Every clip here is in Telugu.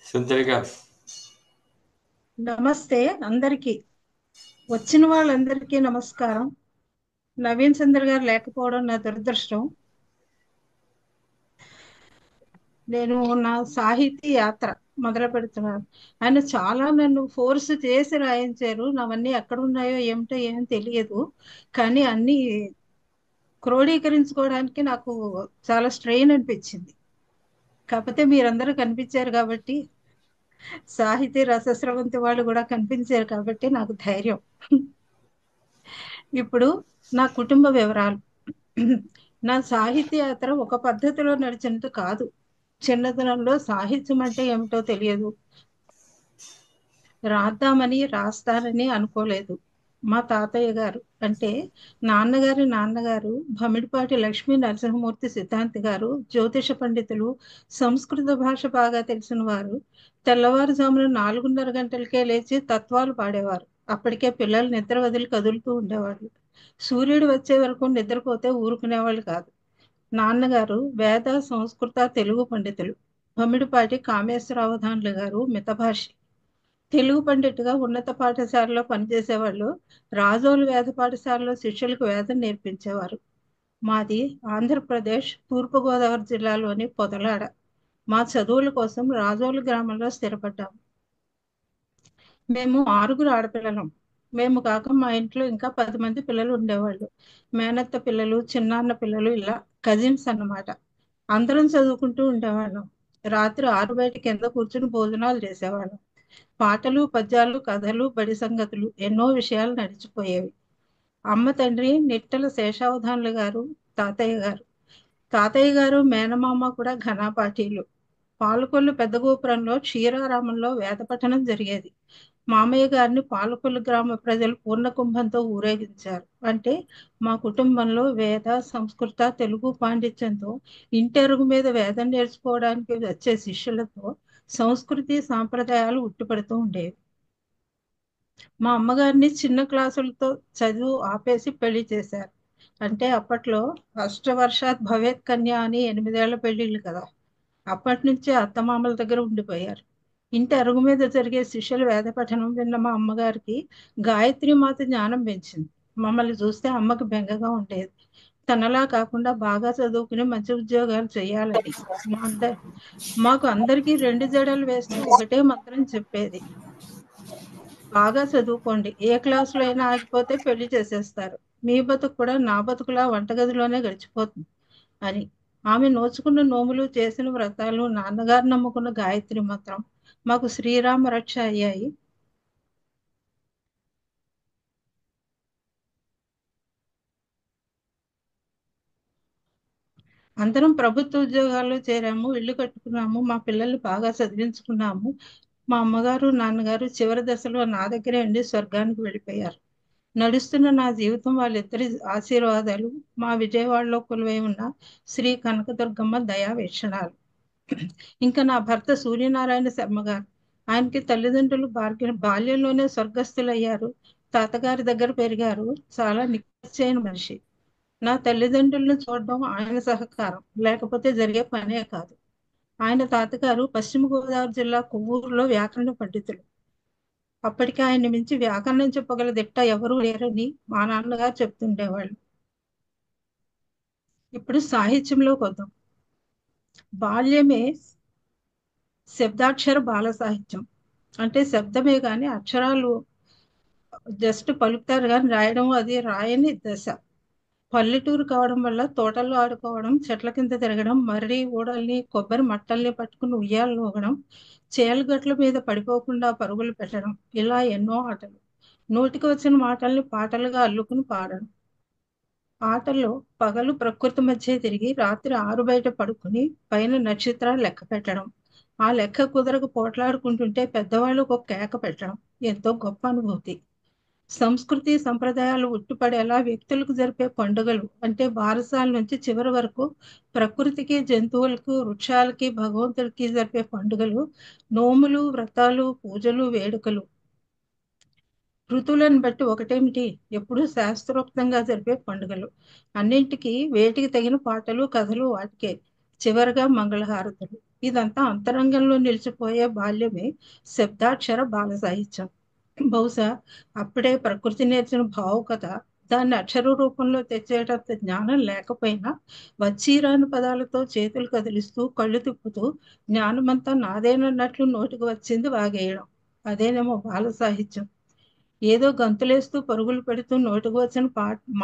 సుందరిగా నమస్తే అందరికీ. వచ్చిన వాళ్ళందరికీ నమస్కారం. నవీన్ చంద్ర గారు లేకపోవడం నా దురదృష్టం. నేను నా సాహితీ యాత్ర మొదలు పెడుతున్నాను. ఆయన చాలా నన్ను ఫోర్స్ చేసి రాయించారు. నావన్నీ ఎక్కడ ఉన్నాయో ఏమిటో ఏం తెలియదు, కానీ అన్ని క్రోడీకరించుకోవడానికి నాకు చాలా స్ట్రెయిన్ అనిపించింది. కాకపోతే మీరందరూ కనిపించారు కాబట్టి, సాహితీ రసస్రవంతి వాళ్ళు కూడా కనిపించారు కాబట్టి నాకు ధైర్యం. ఇప్పుడు నా కుటుంబ వివరాలు. నా సాహిత్య యాత్ర ఒక పద్ధతిలో నడిచినట్టు కాదు. చిన్నతనంలో సాహిత్యం అంటే ఏమిటో తెలియదు. రాద్దామని రాస్తానని అనుకోలేదు. మా తాతయ్య గారు అంటే నాన్నగారు భమిడిపాటి లక్ష్మీ నరసింహమూర్తి సిద్ధాంతి గారు జ్యోతిష పండితులు, సంస్కృత భాష బాగా తెలిసిన వారు. తెల్లవారుజామున 4:30 గంటలకే లేచి తత్వాలు పాడేవారు. అప్పటికే పిల్లలు నిద్ర వదిలి కదులుతూ ఉండేవాళ్ళు. సూర్యుడు వచ్చే వరకు నిద్రపోతే ఊరుకునేవాళ్ళు కాదు. నాన్నగారు వేద సంస్కృత తెలుగు పండితులు. భమిడిపాటి కామేశ్వరావధానులు గారు మితభాషి. తెలుగు పండితుగా ఉన్నత పాఠశాలలో పనిచేసేవాళ్ళు. రాజోలు వేద పాఠశాలలో శిష్యులకు వేదం నేర్పించేవారు. మాది ఆంధ్రప్రదేశ్ తూర్పుగోదావరి జిల్లాలోని పొదలాడ. మా చదువుల కోసం రాజోలు గ్రామంలో స్థిరపడ్డాము. మేము 6 ఆడపిల్లలం. మేము కాక మా ఇంట్లో ఇంకా 10 మంది పిల్లలు ఉండేవాళ్ళు. మేనత్త పిల్లలు, చిన్నాన్న పిల్లలు, ఇలా కజిన్స్ అన్నమాట. అందరం చదువుకుంటూ ఉండేవాళ్ళం. రాత్రి 6 బయట కింద కూర్చుని భోజనాలు చేసేవాళ్ళం. పాటలు, పద్యాలు, కథలు, బడి సంగతులు, ఎన్నో విషయాలు నడిచిపోయేవి. అమ్మ తండ్రి నిట్టల శేషావధానులు గారు, తాతయ్య గారు. తాతయ్య గారు మేనమామ కూడా ఘనాపాఠీలు. పాలకొల్లు పెద్ద గోపురంలో క్షీరారామంలో వేద పఠనం జరిగేది. మామయ్య గారిని పాలకొల్లు గ్రామ ప్రజలు పూర్ణ కుంభంతో ఊరేగించారు. అంటే మా కుటుంబంలో వేద, సంస్కృత, తెలుగు పాండిత్యంతో, ఇంటెరుగు మీద వేదం నేర్చుకోవడానికి వచ్చే శిష్యులతో సంస్కృతి సాంప్రదాయాలు ఉట్టిపడుతూ ఉండేవి. మా అమ్మగారిని చిన్న క్లాసులతో చదువు ఆపేసి పెళ్లి చేశారు. అంటే అప్పట్లో అష్టవర్షాత్ భవేత్ కన్య అని 8 ఏళ్ల పెళ్లిళ్ళు కదా. అప్పటి నుంచి అత్తమామల దగ్గర ఉండిపోయారు. ఇంటి అరుగు మీద జరిగే శిష్యుల వేద పఠనం విన్న మా అమ్మగారికి గాయత్రి మాత జ్ఞానం పెంచింది. మమ్మల్ని చూస్తే అమ్మకి బెంగగా ఉండేది. తనలా కాకుండా బాగా చదువుకుని మంచి ఉద్యోగాలు చేయాలని. మా అందరి మాకు అందరికీ 2 జడలు వేస్తూ ఒకటే మంత్రం చెప్పేది: బాగా చదువుకోండి, ఏ క్లాసులో అయినా ఆగిపోతే పెళ్లి చేసేస్తారు, మీ బతుకు కూడా నా బతుకులా వంటగదిలోనే గడిచిపోతుంది అని. ఆమె నోచుకున్న నోములు, చేసిన వ్రతాలు, నాన్నగారు నమ్ముకున్న గాయత్రి మంత్రం మాకు శ్రీరామ రక్ష అయ్యాయి. అందరం ప్రభుత్వ ఉద్యోగాల్లో చేరాము, ఇల్లు కట్టుకున్నాము, మా పిల్లల్ని బాగా చదివించుకున్నాము. మా అమ్మగారు నాన్నగారు చివరి దశలో నా దగ్గరే ఉండి స్వర్గానికి వెళ్ళిపోయారు. నడుస్తున్న నా జీవితం వాళ్ళిద్దరి ఆశీర్వాదాలు, మా విజయవాడలో కొలువై ఉన్న శ్రీ కనకదుర్గమ్మ దయా వీక్షణాలు. ఇంకా నా భర్త సూర్యనారాయణ శర్మ గారు. ఆయనకి తల్లిదండ్రులు బాల్యంలోనే స్వర్గస్థులయ్యారు. తాతగారి దగ్గర పెరిగారు. చాలా నిక్కచ్చైన మనిషి. నా తల్లిదండ్రులను చూడడం ఆయన సహకారం లేకపోతే జరిగే పనే కాదు. ఆయన తాతగారు పశ్చిమ గోదావరి జిల్లా కొవ్వూరులో వ్యాకరణ పండితులు. అప్పటికి ఆయన మించి వ్యాకరణం చెప్పగల దిట్ట ఎవరూ లేరని మా నాన్నగారు చెప్తుండేవాళ్ళు. ఇప్పుడు సాహిత్యంలోకి వద్దాం. బాల్యమే శబ్దాక్షర బాల సాహిత్యం. అంటే శబ్దమే కానీ అక్షరాలు జస్ట్ పలుకుతారు కానీ రాయడం అది రాయని దశ. పల్లెటూరు కావడం వల్ల తోటల్లో ఆడుకోవడం, చెట్ల కింద తిరగడం, మర్రి ఊడల్ని, కొబ్బరి మట్టల్ని పట్టుకుని ఉయ్యాలు ఊగడం, చేలగట్ల మీద పడిపోకుండా పరుగులు పెట్టడం, ఇలా ఎన్నో ఆటలు. నోటికి వచ్చిన మాటల్ని పాటలుగా అల్లుకుని పాడడం. ఆటల్లో పగలు ప్రకృతి మధ్య తిరిగి రాత్రి 6 బయట పడుకుని పైన నక్షత్రాలు లెక్క పెట్టడం. ఆ లెక్క కుదరకు పోట్లాడుకుంటుంటే పెద్దవాళ్ళకు ఒక కేక పెట్టడం ఎంతో గొప్ప అనుభూతి. సంస్కృతి సంప్రదాయాలు ఉట్టిపడేలా వ్యక్తులకు జరిపే పండుగలు అంటే బారసాల నుంచి చివరి వరకు ప్రకృతికి, జంతువులకు, వృక్షాలకి, భగవంతుడికి జరిపే పండుగలు, నోములు, వ్రతాలు, పూజలు, వేడుకలు. ఋతువులను బట్టి ఒకటేమిటి, ఎప్పుడూ శాస్త్రోక్తంగా జరిపే పండుగలు. అన్నింటికి వేటికి తగిన పాటలు, కథలు వాటికే. చివరగా మంగళహారతులు. ఇదంతా అంతరంగంలో నిలిచిపోయే బాల్యమే శబ్దాక్షర బాల సాహిత్యం. బహుశా అప్పుడే ప్రకృతి నేర్చిన భావుకత దాన్ని అక్షర రూపంలో తెచ్చేటంత జ్ఞానం లేకపోయినా వచ్చీరాని పదాలతో చేతులు కదిలిస్తూ కళ్ళు తిప్పుతూ జ్ఞానమంతా నాదేనన్నట్లు నోటికి వచ్చింది వాగేయడం. అదేనేమో బాల సాహిత్యం. ఏదో గంతులేస్తూ పరుగులు పెడుతూ నోటికి వచ్చిన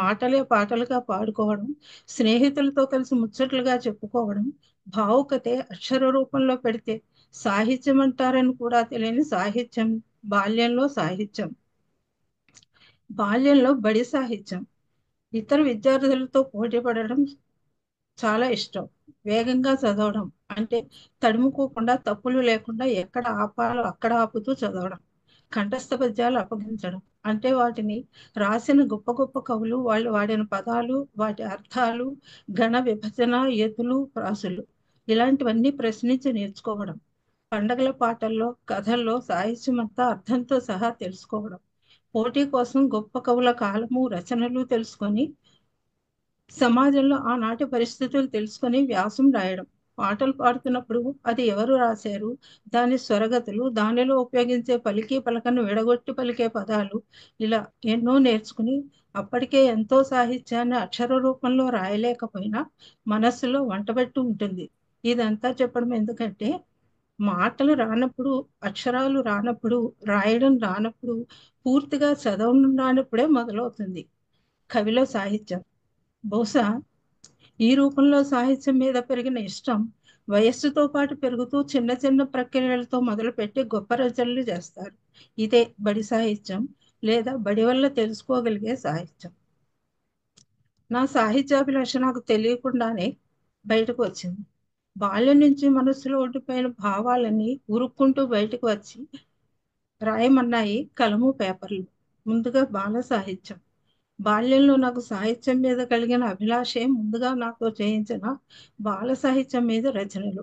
మాటలే పాటలుగా పాడుకోవడం, స్నేహితులతో కలిసి ముచ్చట్లుగా చెప్పుకోవడం, భావుకతే అక్షర రూపంలో పెడితే సాహిత్యం అంటారని కూడా తెలియని సాహిత్యం. బాల్యంలో సాహిత్యం. బాల్యంలో బడి సాహిత్యం. ఇతర విద్యార్థులతో పోటీ పడడం చాలా ఇష్టం. వేగంగా చదవడం అంటే తడుముకోకుండా, తప్పులు లేకుండా ఎక్కడ ఆపాలో అక్కడ ఆపుతూ చదవడం. కంఠస్థ పద్యాలు అప్పగించడం అంటే వాటిని రాసిన గొప్ప గొప్ప కవులు వాళ్ళు వాడిన పదాలు, వాటి అర్థాలు, గణ విభజన, ఎతులు, ప్రాసులు ఇలాంటివన్నీ ప్రశ్నించి నేర్చుకోవడం. పండగల పాటల్లో, కథల్లో సాహిత్యం అంతా అర్థంతో సహా తెలుసుకోవడం. పోటీ కోసం గొప్ప కవుల కాలము, రచనలు తెలుసుకొని సమాజంలో ఆనాటి పరిస్థితులు తెలుసుకొని వ్యాసం రాయడం. పాటలు పాడుతున్నప్పుడు అది ఎవరు రాశారు, దాని స్వరగతులు, దానిలో ఉపయోగించే పలికి పలకను విడగొట్టి పలికే పదాలు, ఇలా ఎన్నో నేర్చుకుని అప్పటికే ఎంతో సాహిత్యాన్ని అక్షర రూపంలో రాయలేకపోయినా మనస్సులో వంటబెట్టి ఉంటుంది. ఇదంతా చెప్పడం ఎందుకంటే మాటలు రానప్పుడు, అక్షరాలు రానప్పుడు, రాయడం రానప్పుడు, పూర్తిగా చదవడం రానప్పుడే మొదలవుతుంది కవిలో సాహిత్యం. బహుశా ఈ రూపంలో సాహిత్యం మీద పెరిగిన ఇష్టం వయస్సుతో పాటు పెరుగుతూ చిన్న చిన్న ప్రక్రియలతో మొదలుపెట్టి గొప్ప రచనలు చేస్తారు. ఇదే బడి సాహిత్యం లేదా బడి వల్ల తెలుసుకోగలిగే సాహిత్యం. నా సాహిత్యాభిలాష నాకు తెలియకుండానే బయటకు వచ్చింది. బాల్యం నుంచి మనసులో ఉండిపోయిన భావాలన్నీ ఉరుక్కుంటూ బయటకు వచ్చి రాయమన్నాయి కలము పేపర్లు. ముందుగా బాల సాహిత్యం. బాల్యంలో నాకు సాహిత్యం మీద కలిగిన అభిలాషే ముందుగా నాతో చేయించిన బాల సాహిత్యం మీద రచనలు.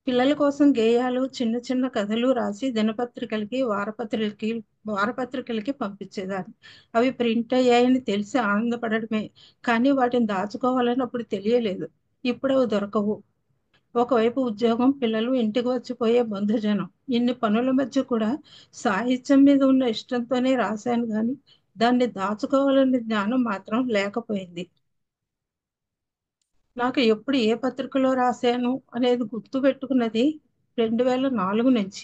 పిల్లల కోసం గేయాలు, చిన్న చిన్న కథలు రాసి దినపత్రికలకి, వారపత్రికలకి పంపించేదాన్ని. అవి ప్రింట్ అయ్యాయని తెలిసి ఆనందపడటమే, కానీ వాటిని దాచుకోవాలని అప్పుడు తెలియలేదు. ఇప్పుడు అవి దొరకవు. ఒకవైపు ఉద్యోగం, పిల్లలు, ఇంటికి వచ్చిపోయే బంధుజనం, ఇన్ని పనుల మధ్య కూడా సాహిత్యం మీద ఉన్న ఇష్టంతోనే రాశాను కానీ దాన్ని దాచుకోవాలనే జ్ఞానం మాత్రం లేకపోయింది. నాకు ఎప్పుడు ఏ పత్రికలో రాశాను అనేది గుర్తు పెట్టుకున్నది 2004 నుంచి.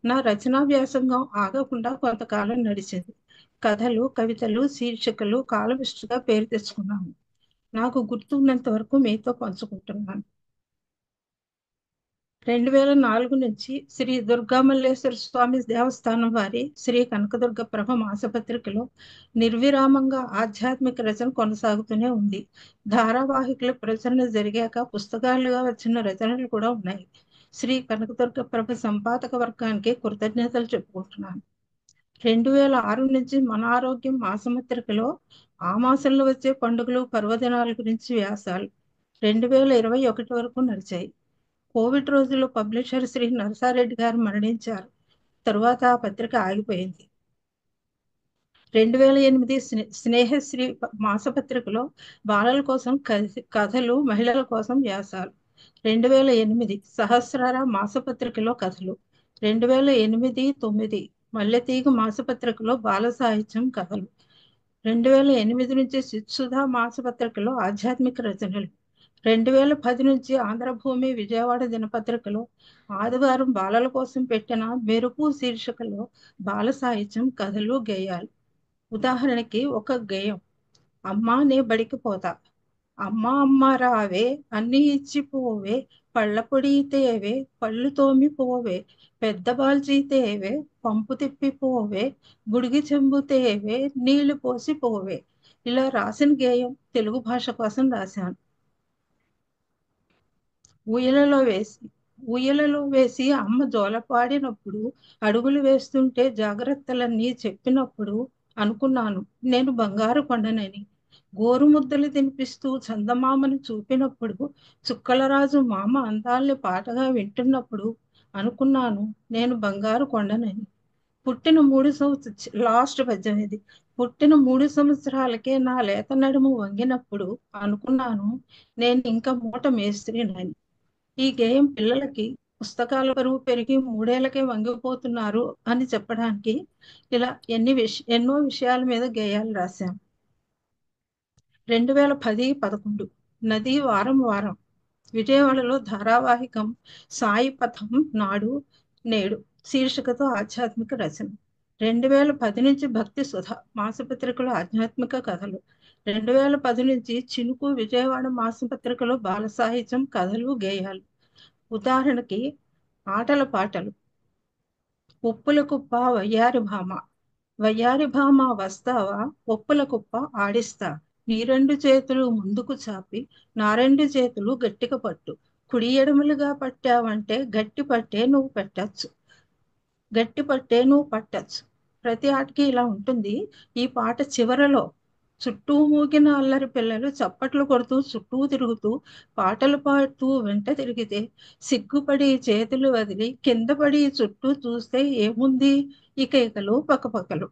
నా రచనా వ్యాసంగం ఆగకుండా కొంతకాలం నడిచింది. కథలు, కవితలు, శీర్షికలు కాలమిస్టుగా పేరు తెచ్చుకున్నాను. నాకు గుర్తున్నంత వరకు మీతో పంచుకుంటున్నాను. 2004 నుంచి శ్రీ దుర్గామల్లేశ్వర స్వామి దేవస్థానం వారి శ్రీ కనకదుర్గ ప్రభ మాసపత్రికలో నిర్విరామంగా ఆధ్యాత్మిక రచన కొనసాగుతూనే ఉంది. ధారావాహికల ప్రచురణ జరిగాక పుస్తకాలుగా వచ్చిన రచనలు కూడా ఉన్నాయి. శ్రీ కనకదుర్గ ప్రభ సంపాదక వర్గానికి కృతజ్ఞతలు చెప్పుకుంటున్నాను. 2006 నుంచి మన ఆరోగ్యం మాసపత్రికలో ఆ మాసంలో వచ్చే పండుగలు, పర్వదినాల గురించి వ్యాసాలు 2021 వరకు నడిచాయి. కోవిడ్ రోజుల్లో పబ్లిషర్ శ్రీ నరసారెడ్డి గారు మరణించారు. తరువాత ఆ పత్రిక ఆగిపోయింది. 2008 స్నేహశ్రీ మాసపత్రికలో బాలల కోసం కథలు, మహిళల కోసం వ్యాసాలు. 2008 సహస్రార మాసపత్రికలో కథలు. 2008-9 మల్లెతీగ మాసపత్రికలో బాల సాహిత్యం, కథలు. 2008 నుంచి సిత్సుధా మాసపత్రికలో ఆధ్యాత్మిక రచనలు. 2010 నుంచి ఆంధ్రభూమి విజయవాడ దినపత్రికలో ఆదివారం బాలల కోసం పెట్టిన మెరుపు శీర్షికలో బాల సాహిత్యం, కథలు, గేయాలు. ఉదాహరణకి ఒక గేయం. అమ్మా నే బడికి పోతా, అమ్మా అమ్మ రావే, అన్ని ఇచ్చి పోవే, పళ్ళ పొడి తేవే, పళ్ళు తోమి పోవే, పెద్ద బాల్చి తేవే, పంపు తిప్పి పోవే, గుడిగి చెంబు తేవే, నీళ్లు పోసి పోవే. ఇలా రాసిన గేయం తెలుగు భాష కోసం రాశాను. ఊయలలో వేసి ఊయలలో వేసి అమ్మ జోలపాడినప్పుడు, అడుగులు వేస్తుంటే జాగ్రత్తలన్నీ చెప్పినప్పుడు అనుకున్నాను నేను బంగారు కొండనని. గోరుముద్దలు తినిపిస్తూ చందమామను చూపినప్పుడు, చుక్కలరాజు మామ అందాల్ని పాటగా వింటున్నప్పుడు అనుకున్నాను నేను బంగారు కొండనని. పుట్టిన 3 సంవత్సరం లాస్ట్ పద్యం ఇది. పుట్టిన 3 సంవత్సరాలకే నా లేత నడుము వంగినప్పుడు అనుకున్నాను నేను ఇంకా మూట మేస్త్రినని. ఈ గేయం పిల్లలకి పుస్తకాల బరువు పెరిగి 3 ఏళ్లకే వంగిపోతున్నారు అని చెప్పడానికి ఇలా ఎన్నో విషయాల మీద గేయాలు రాశాను. 2010-11 నది వారం వారం విజయవాడలో ధారావాహికం సాయి పథం నాడు నేడు శీర్షికతో ఆధ్యాత్మిక రచన. 2010 నుంచి భక్తి సుధ మాసపత్రికలో ఆధ్యాత్మిక కథలు. 2010 నుంచి చినుకు విజయవాడ మాసపత్రికలో బాల సాహిత్యం కథలు గేయాలు. ఉదాహరణకి ఆటల పాటలు. ఉప్పుల కుప్ప వయ్యారి భామ వస్తావా, ఉప్పుల కుప్ప ఆడిస్తా, నీ 2 చేతులు ముందుకు చాపి నా 2 చేతులు గట్టిగా పట్టు, కుడి ఎడమలుగా పట్టావంటే గట్టి పట్టే నువ్వు పట్టచ్చు. ప్రతి ఆటకి ఇలా ఉంటుంది. ఈ పాట చివరలో చుట్టూ మూగిన అల్లరి పిల్లలు చప్పట్లు కొడుతూ చుట్టూ తిరుగుతూ పాటలు పాడుతూ వెంట తిరిగితే సిగ్గుపడి చేతులు వదిలి కింద పడి చుట్టూ చూస్తే ఏముంది, ఈ కేకలు పక్కపక్కలు.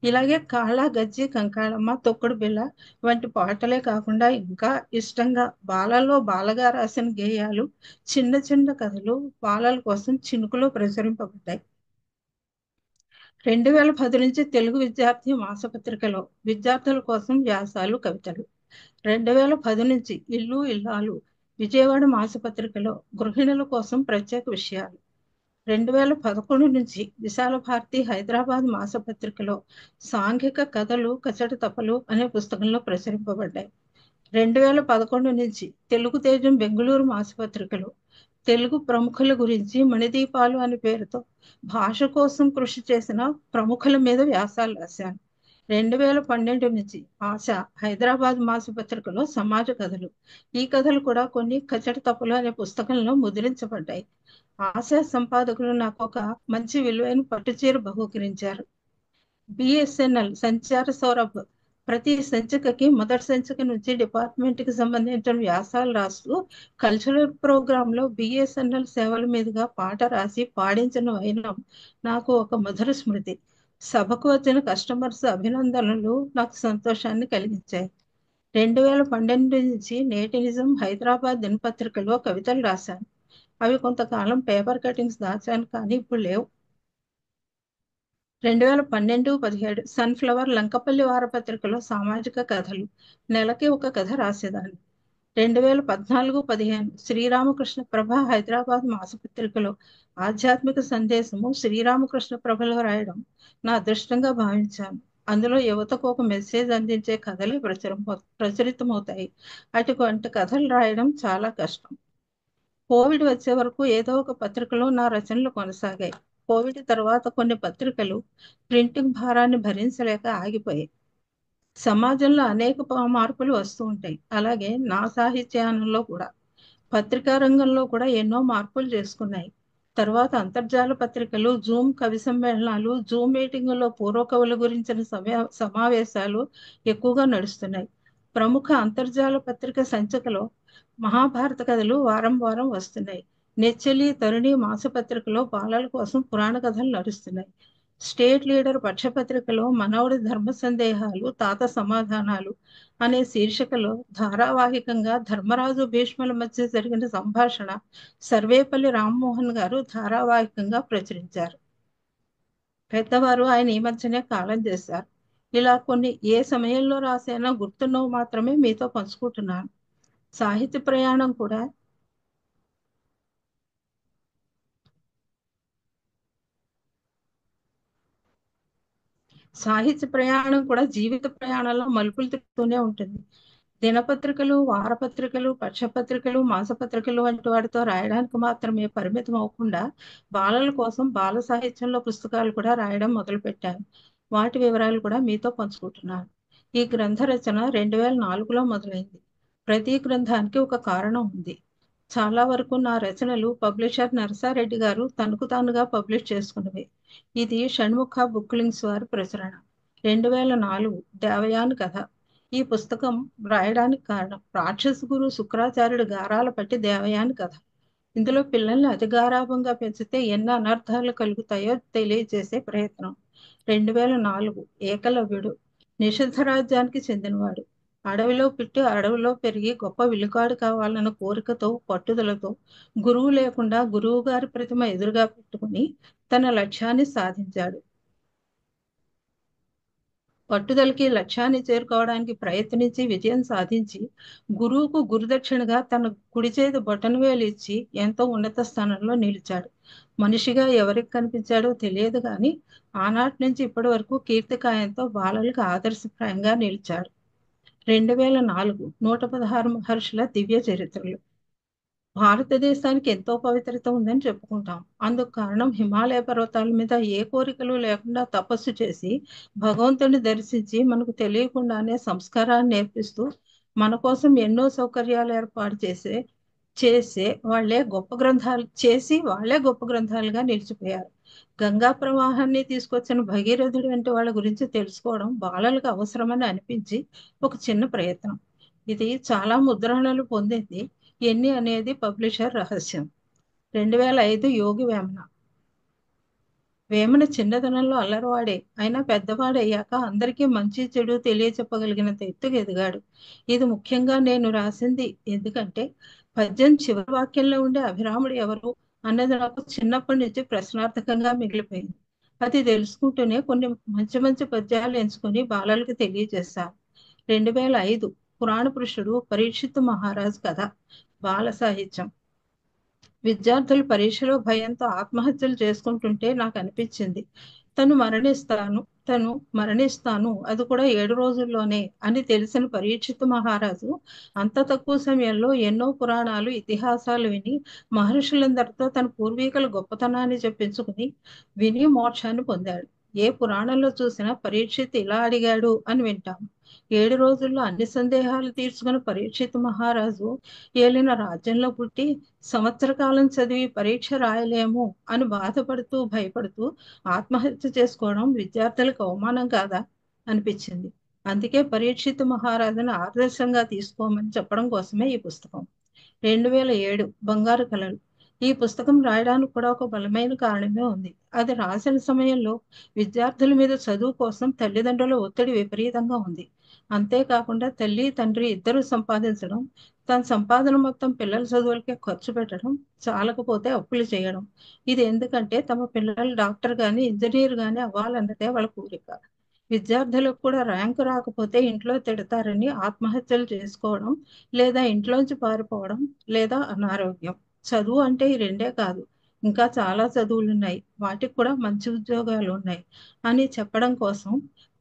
ఇలాగే కాళ గజ్జి కంకాళమ్మ తొక్కుడు బిళ్ళ వంటి పాటలే కాకుండా ఇంకా ఇష్టంగా బాలల్లో బాలగా రాసిన గేయాలు, చిన్న చిన్న కథలు బాలల కోసం చినుకులో ప్రచురింపబడ్డాయి. 2010 నుంచి తెలుగు విద్యార్థి మాసపత్రికలో విద్యార్థుల కోసం వ్యాసాలు కవితలు. 2010 నుంచి ఇల్లు ఇల్లాలు విజయవాడ మాసపత్రికలో గృహిణుల కోసం ప్రత్యేక విషయాలు. 2011 నుంచి విశాల భారతి హైదరాబాద్ మాసపత్రికలో సాంఘిక కథలు కచట తపలు అనే పుస్తకంలో ప్రచురింపబడ్డాయి. 2011 నుంచి తెలుగు తేజం బెంగుళూరు మాసపత్రికలో తెలుగు ప్రముఖుల గురించి మణిదీపాలు అనే పేరుతో భాష కోసం కృషి చేసిన ప్రముఖుల మీద వ్యాసాలు రాశాను. 2012 నుంచి ఆశ హైదరాబాద్ మాసపత్రికలో సమాజ కథలు. ఈ కథలు కూడా కొన్ని కచట తప్పులు అనే పుస్తకంలో ముద్రించబడ్డాయి. ఆశా సంపాదకులు నాకు ఒక మంచి విలువైన పట్టుచీర బహూకరించారు. బిఎస్ఎన్ఎల్ సంచార సౌరభ్ ప్రతి సంచికకి మొదటి సంచిక నుంచి డిపార్ట్మెంట్కి సంబంధించిన వ్యాసాలు రాస్తూ కల్చరల్ ప్రోగ్రాంలో బిఎస్ఎన్ఎల్ సేవల మీదుగా పాట రాసి పాడించిన వైనం నాకు ఒక మధుర స్మృతి. సభకు వచ్చిన కస్టమర్స్ అభినందనలు నాకు సంతోషాన్ని కలిగించాయి. 2012 నుంచి నేటి నిజం హైదరాబాద్ దినపత్రికలో కవితలు రాశాను. అవి కొంతకాలం పేపర్ కటింగ్స్ దాచాను, కానీ ఇప్పుడు లేవు. 2012-17 సన్ఫ్లవర్ లంకపల్లి వారపత్రికలో సామాజిక కథలు, నెలకి ఒక కథ రాసేదాన్ని. 2014-15 శ్రీరామకృష్ణ ప్రభ హైదరాబాద్ మాసపత్రికలో ఆధ్యాత్మిక సందేశము శ్రీరామకృష్ణ ప్రభలో రాయడం నా అదృష్టంగా భావించాను. అందులో యువతకు ఒక మెసేజ్ అందించే కథలే ప్రచురితమవుతాయి. అటువంటి కథలు రాయడం చాలా కష్టం. కోవిడ్ వచ్చే వరకు ఏదో ఒక పత్రికలో నా రచనలు కొనసాగాయి. కోవిడ్ తర్వాత కొన్ని పత్రికలు ప్రింటింగ్ భారాన్ని భరించలేక ఆగిపోయాయి. సమాజంలో అనేక మార్పులు వస్తూ ఉంటాయి. అలాగే నా సాహిత్యానంలో కూడా పత్రికా రంగంలో కూడా ఎన్నో మార్పులు చేసుకున్నాయి. తర్వాత అంతర్జాల పత్రికలు, జూమ్ కవి సమ్మేళనాలు, జూమ్ మీటింగుల్లో పూర్వ కవుల గురించిన సమావేశాలు ఎక్కువగా నడుస్తున్నాయి. ప్రముఖ అంతర్జాల పత్రిక సంచికలో మహాభారత కథలు వారం వారం వస్తున్నాయి. నెచ్చెలి తరుణి మాసపత్రికలో బాలల కోసం పురాణ కథలు నడుస్తున్నాయి. స్టేట్ లీడర్ పక్షపత్రికలో మనవడి ధర్మ సందేహాలు తాత సమాధానాలు అనే శీర్షికలో ధారావాహికంగా ధర్మరాజు భీష్ముల మధ్య జరిగిన సంభాషణ సర్వేపల్లి రామ్మోహన్ గారు ధారావాహికంగా ప్రచురించారు. పెద్దవారు ఆయన ఈ మధ్యనే కాలం చేశారు. ఇలా కొన్ని ఏ సమయంలో రాసైనా గుర్తున్నవి మాత్రమే మీతో పంచుకుంటున్నాను. సాహిత్య ప్రయాణం కూడా జీవిత ప్రయాణంలో మలుపులు తిప్పుతూనే ఉంటుంది. దినపత్రికలు, వారపత్రికలు, పక్షపత్రికలు, మాసపత్రికలు వంటి వాటితో రాయడానికి మాత్రమే పరిమితం అవ్వకుండా బాలల కోసం బాల సాహిత్యంలో పుస్తకాలు కూడా రాయడం మొదలుపెట్టాను. వాటి వివరాలు కూడా మీతో పంచుకుంటున్నాను. ఈ గ్రంథ రచన 2004లో మొదలైంది. ప్రతి గ్రంథానికి ఒక కారణం ఉంది. చాలా వరకు నా రచనలు పబ్లిషర్ నరసారెడ్డి గారు తనకు తానుగా పబ్లిష్ చేసుకున్నవి. ఇది షణ్ముఖ బుక్లింగ్స్ వారి ప్రచురణ. 2004 దేవయాని కథ. ఈ పుస్తకం రాయడానికి కారణం రాక్షస గురు శుక్రాచార్యుడు గారాల పట్టి దేవయాని కథ. ఇందులో పిల్లల్ని అతి గారాబంగా పెంచితే ఎన్ని అనర్థాలు కలుగుతాయో తెలియజేసే ప్రయత్నం. 2004 ఏకలవ్యుడు నిషిద్ధ రాజ్యానికి చెందినవాడు. అడవిలో పుట్టి అడవిలో పెరిగి గొప్ప విలుకాడు కావాలన్న కోరికతో పట్టుదలతో గురువు లేకుండా గురువు గారి ప్రతిమ ఎదురుగా పెట్టుకుని తన లక్ష్యాన్ని సాధించాడు. పట్టుదలకి లక్ష్యాన్ని చేరుకోవడానికి ప్రయత్నించి విజయం సాధించి గురువుకు గురుదక్షిణగా తన కుడి చేతి బొటనవేలు ఇచ్చి ఎంతో ఉన్నత స్థానంలో నిలిచాడు. మనిషిగా ఎవరికి కనిపించాడో తెలియదు కానీ ఆనాటి నుంచి ఇప్పటి వరకు కీర్తికాయంతో బాలలకు ఆదర్శప్రాయంగా నిలిచాడు. 2004 116 మహర్షుల దివ్య చరిత్రలు. భారతదేశానికి ఎంతో పవిత్రత ఉందని చెప్పుకుంటాం. అందుకు కారణం హిమాలయ పర్వతాల మీద ఏ కోరికలు లేకుండా తపస్సు చేసి భగవంతుని దర్శించి మనకు తెలియకుండానే సంస్కారాన్ని నేర్పిస్తూ మన కోసం ఎన్నో సౌకర్యాలు ఏర్పాటు వాళ్ళే గొప్ప గ్రంథాలుగా నిలిచిపోయారు. గంగా ప్రవాహాన్ని తీసుకొచ్చిన భగీరథుడు వంటి వాళ్ళ గురించి తెలుసుకోవడం బాలలకు అవసరమని అనిపించి ఒక చిన్న ప్రయత్నం. ఇది చాలా ముద్రణలు పొందింది. ఎన్ని అనేది పబ్లిషర్ రహస్యం. 2005 యోగి వేమన. వేమన చిన్నతనంలో అల్లరివాడే అయినా పెద్దవాడయ్యాక అందరికీ మంచి చెడు తెలియచెప్పగలిగినంత ఎత్తుకు ఎదిగాడు. ఇది ముఖ్యంగా నేను రాసింది ఎందుకంటే పద్యం చివరి వాక్యంలో ఉండే అభిరాముడు ఎవరు అన్నది నాకు చిన్నప్పటి నుంచి ప్రశ్నార్థకంగా మిగిలిపోయింది. అది తెలుసుకుంటూనే కొన్ని మంచి మంచి పద్యాలు ఎంచుకొని బాలలకు తెలియజేశాను. 2005 పురాణ పురుషుడు పరీక్షిత్ మహారాజ్ కథ. బాల సాహిత్యం. విద్యార్థులు పరీక్షలో భయంతో ఆత్మహత్యలు చేసుకుంటుంటే నాకు అనిపించింది తను మరణిస్తాను అది కూడా 7 రోజుల్లోనే అని తెలిసిన పరీక్షిత్ మహారాజు అంత తక్కువ సమయంలో ఎన్నో పురాణాలు ఇతిహాసాలు విని మహర్షులందరితో తన పూర్వీకుల గొప్పతనాన్ని చెప్పించుకుని విని మోక్షాన్ని పొందాడు. ఏ పురాణంలో చూసినా పరీక్షిత్ ఇలా అడిగాడు అని వింటాం. 7 రోజుల్లో అన్ని సందేహాలు తీర్చుకుని పరీక్షిత్ మహారాజు ఏలిన రాజ్యంలో పుట్టి సంవత్సర కాలం చదివి పరీక్ష రాయలేము అని బాధపడుతూ భయపడుతూ ఆత్మహత్య చేసుకోవడం విద్యార్థులకు అవమానం కాదా అనిపించింది. అందుకే పరీక్షిత్ మహారాజును ఆదర్శంగా తీసుకోమని చెప్పడం కోసమే ఈ పుస్తకం. 2007 బంగారు కళలు. ఈ పుస్తకం రాయడానికి కూడా ఒక బలమైన కారణమే ఉంది. అది రాసిన సమయంలో విద్యార్థుల మీద చదువు కోసం తల్లిదండ్రుల ఒత్తిడి విపరీతంగా ఉంది. అంతేకాకుండా తల్లి తండ్రి ఇద్దరు సంపాదించడం, తన సంపాదన మొత్తం పిల్లల చదువులకే ఖర్చు పెట్టడం, చాలకపోతే అప్పులు చేయడం. ఇది ఎందుకంటే తమ పిల్లలు డాక్టర్ గాని ఇంజనీర్ గాని అవ్వాలన్నదే వాళ్ళ కోరిక. విద్యార్థులకు కూడా ర్యాంకు రాకపోతే ఇంట్లో తిడతారని ఆత్మహత్యలు చేసుకోవడం, లేదా ఇంట్లోంచి పారిపోవడం, లేదా అనారోగ్యం. చదువు అంటే ఈ రెండే కాదు, ఇంకా చాలా చదువులు ఉన్నాయి, వాటికి కూడా మంచి ఉద్యోగాలు ఉన్నాయి అని చెప్పడం కోసం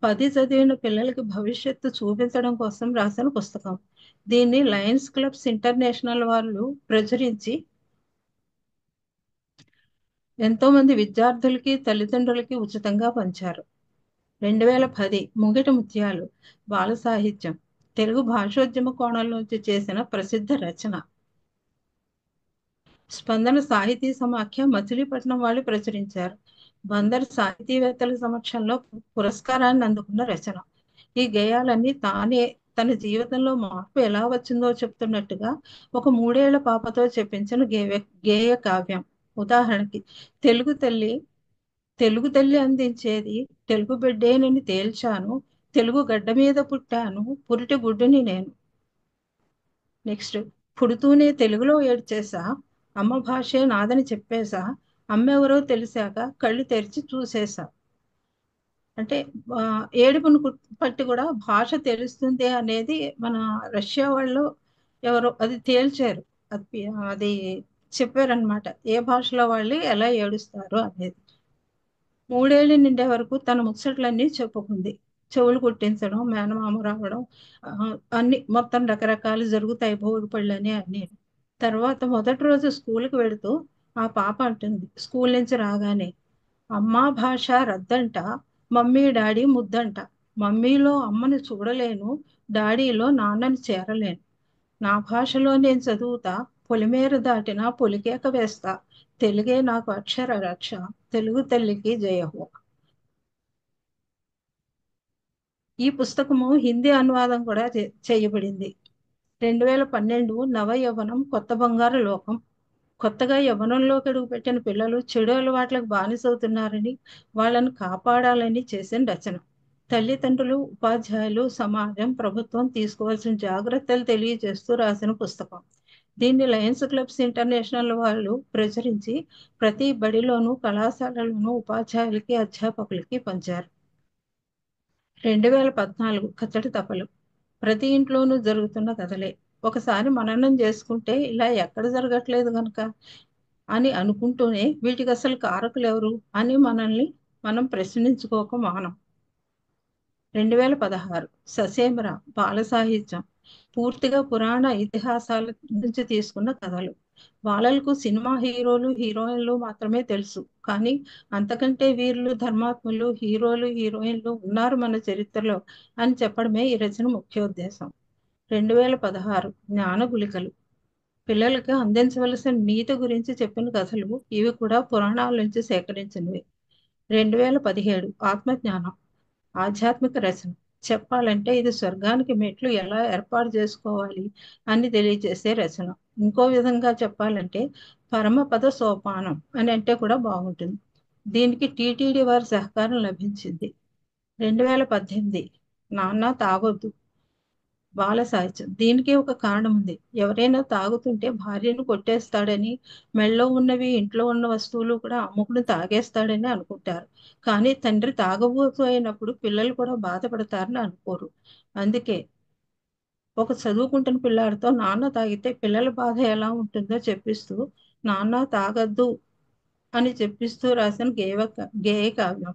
10 చదివిన పిల్లలకి భవిష్యత్తు చూపించడం కోసం రాసిన పుస్తకం. దీన్ని లయన్స్ క్లబ్స్ ఇంటర్నేషనల్ వాళ్ళు ప్రచురించి ఎంతో మంది విద్యార్థులకి తల్లిదండ్రులకి ఉచితంగా పంచారు. 2010 ముంగిట ముత్యాలు. బాల సాహిత్యం. తెలుగు భాషోద్యమ కోణంలోంచి చేసిన ప్రసిద్ధ రచన. స్పందన సాహితీ సమాఖ్య మచిలీపట్నం వాళ్ళు ప్రచురించారు. బందర్ సాహితీవేత్తల సమక్షంలో పురస్కారాన్ని అందుకున్న రచన. ఈ గేయాలన్నీ తన జీవితంలో మార్పు ఎలా వచ్చిందో చెప్తున్నట్టుగా ఒక 3 ఏళ్ల పాపతో చెప్పించిన గేయ కావ్యం. ఉదాహరణకి తెలుగు తల్లి తెలుగు తల్లి అందించేది తెలుగు బిడ్డేనని తేల్చాను, తెలుగు గడ్డ మీద పుట్టాను, పురిటి గుడ్డుని నేను. నెక్స్ట్, పుడుతూనే తెలుగులో ఏడ్చేసా, అమ్మ భాషే నాదని చెప్పేసా, అమ్మెవరో తెలిసాక కళ్ళు తెరిచి చూసేసా. అంటే ఏడుపును పట్టి కూడా భాష తెలుస్తుంది అనేది మన రష్యా వాళ్ళు ఎవరో అది తేల్చారు. అది చెప్పారనమాట, ఏ భాషలో వాళ్ళు ఎలా ఏడుస్తారు అనేది. 3 ఏళ్ళు నిండే వరకు తన ముచ్చట్లన్నీ చెప్పుకుంది. చెవులు కుట్టించడం, మేనమామ రావడం, అన్ని మొత్తం రకరకాలు జరుగుతాయి, భోగి పళ్ళని అన్ని. తర్వాత మొదటి రోజు స్కూల్కి వెళుతూ ఆ పాప అంటుంది స్కూల్ నుంచి రాగానే, అమ్మా భాష రద్దంట, మమ్మీ డాడీ ముద్దంట, మమ్మీలో అమ్మని చూడలేను, డాడీలో నాన్నని చేరలేను, నా భాషలో నేను చదువుతా, పొలిమేర దాటినా పొలికేక వేస్తా, తెలుగే నాకు అక్షర రక్ష, తెలుగు తల్లికి జయహో. ఈ పుస్తకము హిందీ అనువాదం కూడా చేయబడింది. 2012 నవ యవ్వనం కొత్త బంగారు లోకం. కొత్తగా యవ్వనంలోకి అడుగుపెట్టిన పిల్లలు చెడు అలవాట్లకు బానిసవుతున్నారని, వాళ్ళను కాపాడాలని చేసిన రచన. తల్లిదండ్రులు, ఉపాధ్యాయులు, సమాజం, ప్రభుత్వం తీసుకోవాల్సిన జాగ్రత్తలు తెలియజేస్తూ రాసిన పుస్తకం. దీన్ని లయన్స్ క్లబ్స్ ఇంటర్నేషనల్ వాళ్ళు ప్రచురించి ప్రతి బడిలోనూ, కళాశాలలోనూ ఉపాధ్యాయులకి, అధ్యాపకులకి పంచారు. 2014 కచ్చటి తపలు. ప్రతి ఇంట్లోనూ జరుగుతున్న కథలే. ఒకసారి మననం చేసుకుంటే ఇలా ఎక్కడ జరగట్లేదు గనక అని అనుకుంటూనే వీటికి అసలు కారకులు ఎవరు అని మనల్ని మనం ప్రశ్నించుకోక మానం. 2016 ససేమిరా బాల సాహిత్యం. పూర్తిగా పురాణ ఇతిహాసాల నుంచి తీసుకున్న కథలు. బాలలకు సినిమా హీరోలు, హీరోయిన్లు మాత్రమే తెలుసు. కానీ అంతకంటే వీరులు, ధర్మాత్ములు, హీరోలు, హీరోయిన్లు ఉన్నారు మన చరిత్రలో అని చెప్పడమే ఈ రచన ముఖ్యోద్దేశం. 2016 జ్ఞానగుళికలు. పిల్లలకు అందించవలసిన నీతి గురించి చెప్పిన కథలు. ఇవి కూడా పురాణాల నుంచి సేకరించినవి. 2017 ఆత్మజ్ఞానం. ఆధ్యాత్మిక రచన. చెప్పాలంటే ఇది స్వర్గానికి మెట్లు ఎలా ఏర్పాటు చేసుకోవాలి అని తెలియజేసే రచన. ఇంకో విధంగా చెప్పాలంటే పరమపద సోపానం అని అంటే కూడా బాగుంటుంది. దీనికి టీటీడీ వారి సహకారం లభించింది. 2018 నాన్న తాగొద్దు బాల సాహిత్యం. దీనికి ఒక కారణం ఉంది. ఎవరైనా తాగుతుంటే భార్యను కొట్టేస్తాడని, మెళ్ళో ఉన్నవి, ఇంట్లో ఉన్న వస్తువులు కూడా అమ్ముకుని తాగేస్తాడని అనుకుంటారు. కానీ తండ్రి తాగబోతు అయినప్పుడు పిల్లలు కూడా బాధపడతారని అనుకోరు. అందుకే ఒక చదువుకుంటున్న పిల్లాడితో నాన్న తాగితే పిల్లల బాధ ఎలా ఉంటుందో చెప్పిస్తూ, నాన్న తాగద్దు అని చెప్పిస్తూ రాసిన గేయ కావ్యం.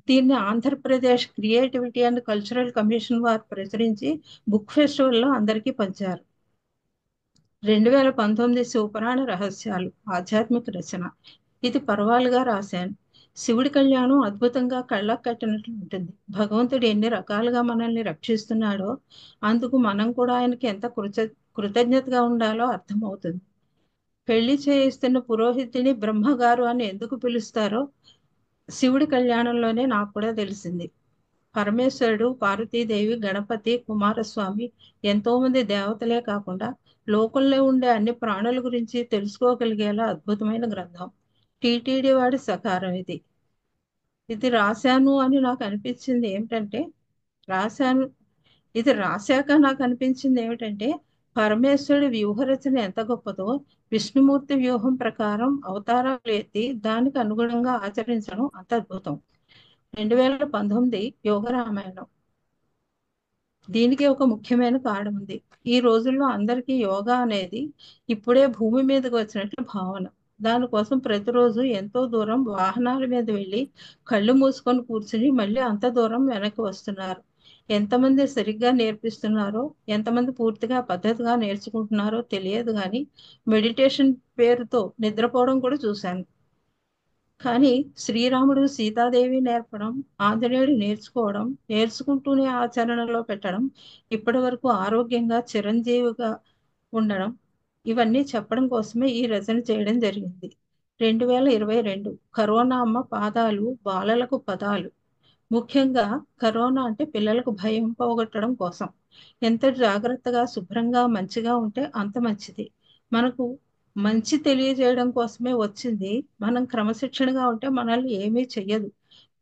దీన్ని Andhra Pradesh creativity and cultural commission వారు ప్రచురించి బుక్ ఫెస్టివల్లో అందరికీ పంచారు. 2019 శివపురాణ రహస్యాలు ఆధ్యాత్మిక రచన. ఇది పర్వాలుగా రాశాను. శివుడి కళ్యాణం అద్భుతంగా కళ్ళకు కట్టినట్లు ఉంటుంది. భగవంతుడు ఎన్ని రకాలుగా మనల్ని రక్షిస్తున్నాడో అందుకు మనం కూడా ఆయనకి ఎంత కృతజ్ఞతగా ఉండాలో అర్థమవుతుంది. పెళ్లి చేయిస్తున్న పురోహితుని బ్రహ్మగారు అని ఎందుకు పిలుస్తారో శివుడి కళ్యాణంలోనే నాకు కూడా తెలిసింది. పరమేశ్వరుడు, పార్వతీదేవి, గణపతి, కుమారస్వామి ఎంతో మంది దేవతలే కాకుండా లోకంలో ఉండే అన్ని ప్రాణుల గురించి తెలుసుకోగలిగేలా అద్భుతమైన గ్రంథం. టీటీడీ వాడి సకారం ఇది. ఇది రాశాను అని నాకు అనిపించింది ఏమిటంటే రాశాను ఇది రాశాక నాకు అనిపించింది ఏమిటంటే పరమేశ్వరుడి వ్యూహరచన ఎంత గొప్పదో, విష్ణుమూర్తి వ్యూహం ప్రకారం అవతారాలు ఎత్తి దానికి అనుగుణంగా ఆచరించడం అంత అద్భుతం. 2019 యోగ రామాయణం. దీనికి ఒక ముఖ్యమైన కారణం ఉంది. ఈ రోజుల్లో అందరికీ యోగా అనేది ఇప్పుడే భూమి మీదకి వచ్చినట్లు భావన. దానికోసం ప్రతిరోజు ఎంతో దూరం వాహనాల మీద వెళ్ళి కళ్ళు మూసుకొని కూర్చుని మళ్ళీ అంత దూరం వెనక్కి వస్తున్నారు. ఎంతమంది సరిగ్గా నేర్పిస్తున్నారో, ఎంతమంది పూర్తిగా పద్ధతిగా నేర్చుకుంటున్నారో తెలియదు కానీ మెడిటేషన్ పేరుతో నిద్రపోవడం కూడా చూశాను. కానీ శ్రీరాముడు సీతాదేవి నేర్పడం, ఆంజనేయుడు నేర్చుకోవడం, నేర్చుకుంటూనే ఆచరణలో పెట్టడం, ఇప్పటి వరకు ఆరోగ్యంగా చిరంజీవిగా ఉండడం, ఇవన్నీ చెప్పడం కోసమే ఈ రచన చేయడం జరిగింది. 2022 కరోనా అమ్మ పాదాలు, బాలలకు పదాలు. ముఖ్యంగా కరోనా అంటే పిల్లలకు భయం పోగొట్టడం కోసం. ఎంత జాగ్రత్తగా, శుభ్రంగా, మంచిగా ఉంటే అంత మంచిది. మనకు మంచి తెలియజేయడం కోసమే వచ్చింది. మనం క్రమశిక్షణగా ఉంటే మనల్ని ఏమీ చెయ్యదు.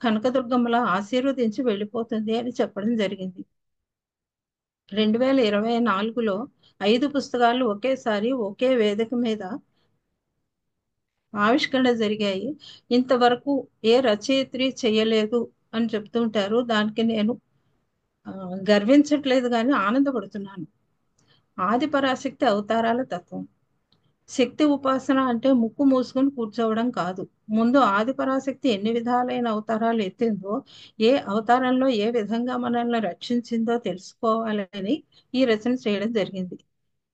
కనకదుర్గమ్మలా ఆశీర్వదించి వెళ్ళిపోతుంది అని చెప్పడం జరిగింది. 2024లో 5 పుస్తకాలు ఒకేసారి ఒకే వేదిక మీద ఆవిష్కరణ జరిగాయి. ఇంతవరకు ఏ రచయిత్రి చేయలేదు అని చెప్తుంటారు. దానికి నేను ఆ, గర్వించట్లేదు కానీ ఆనందపడుతున్నాను. ఆది పరాశక్తి అవతారాల తత్వం. శక్తి ఉపాసన అంటే ముక్కు మూసుకొని కూర్చోవడం కాదు. ముందు ఆది పరాశక్తి ఎన్ని విధాలైన అవతారాలు ఎత్తిందో, ఏ అవతారంలో ఏ విధంగా మనల్ని రక్షించిందో తెలుసుకోవాలని ఈ రచన చేయడం జరిగింది.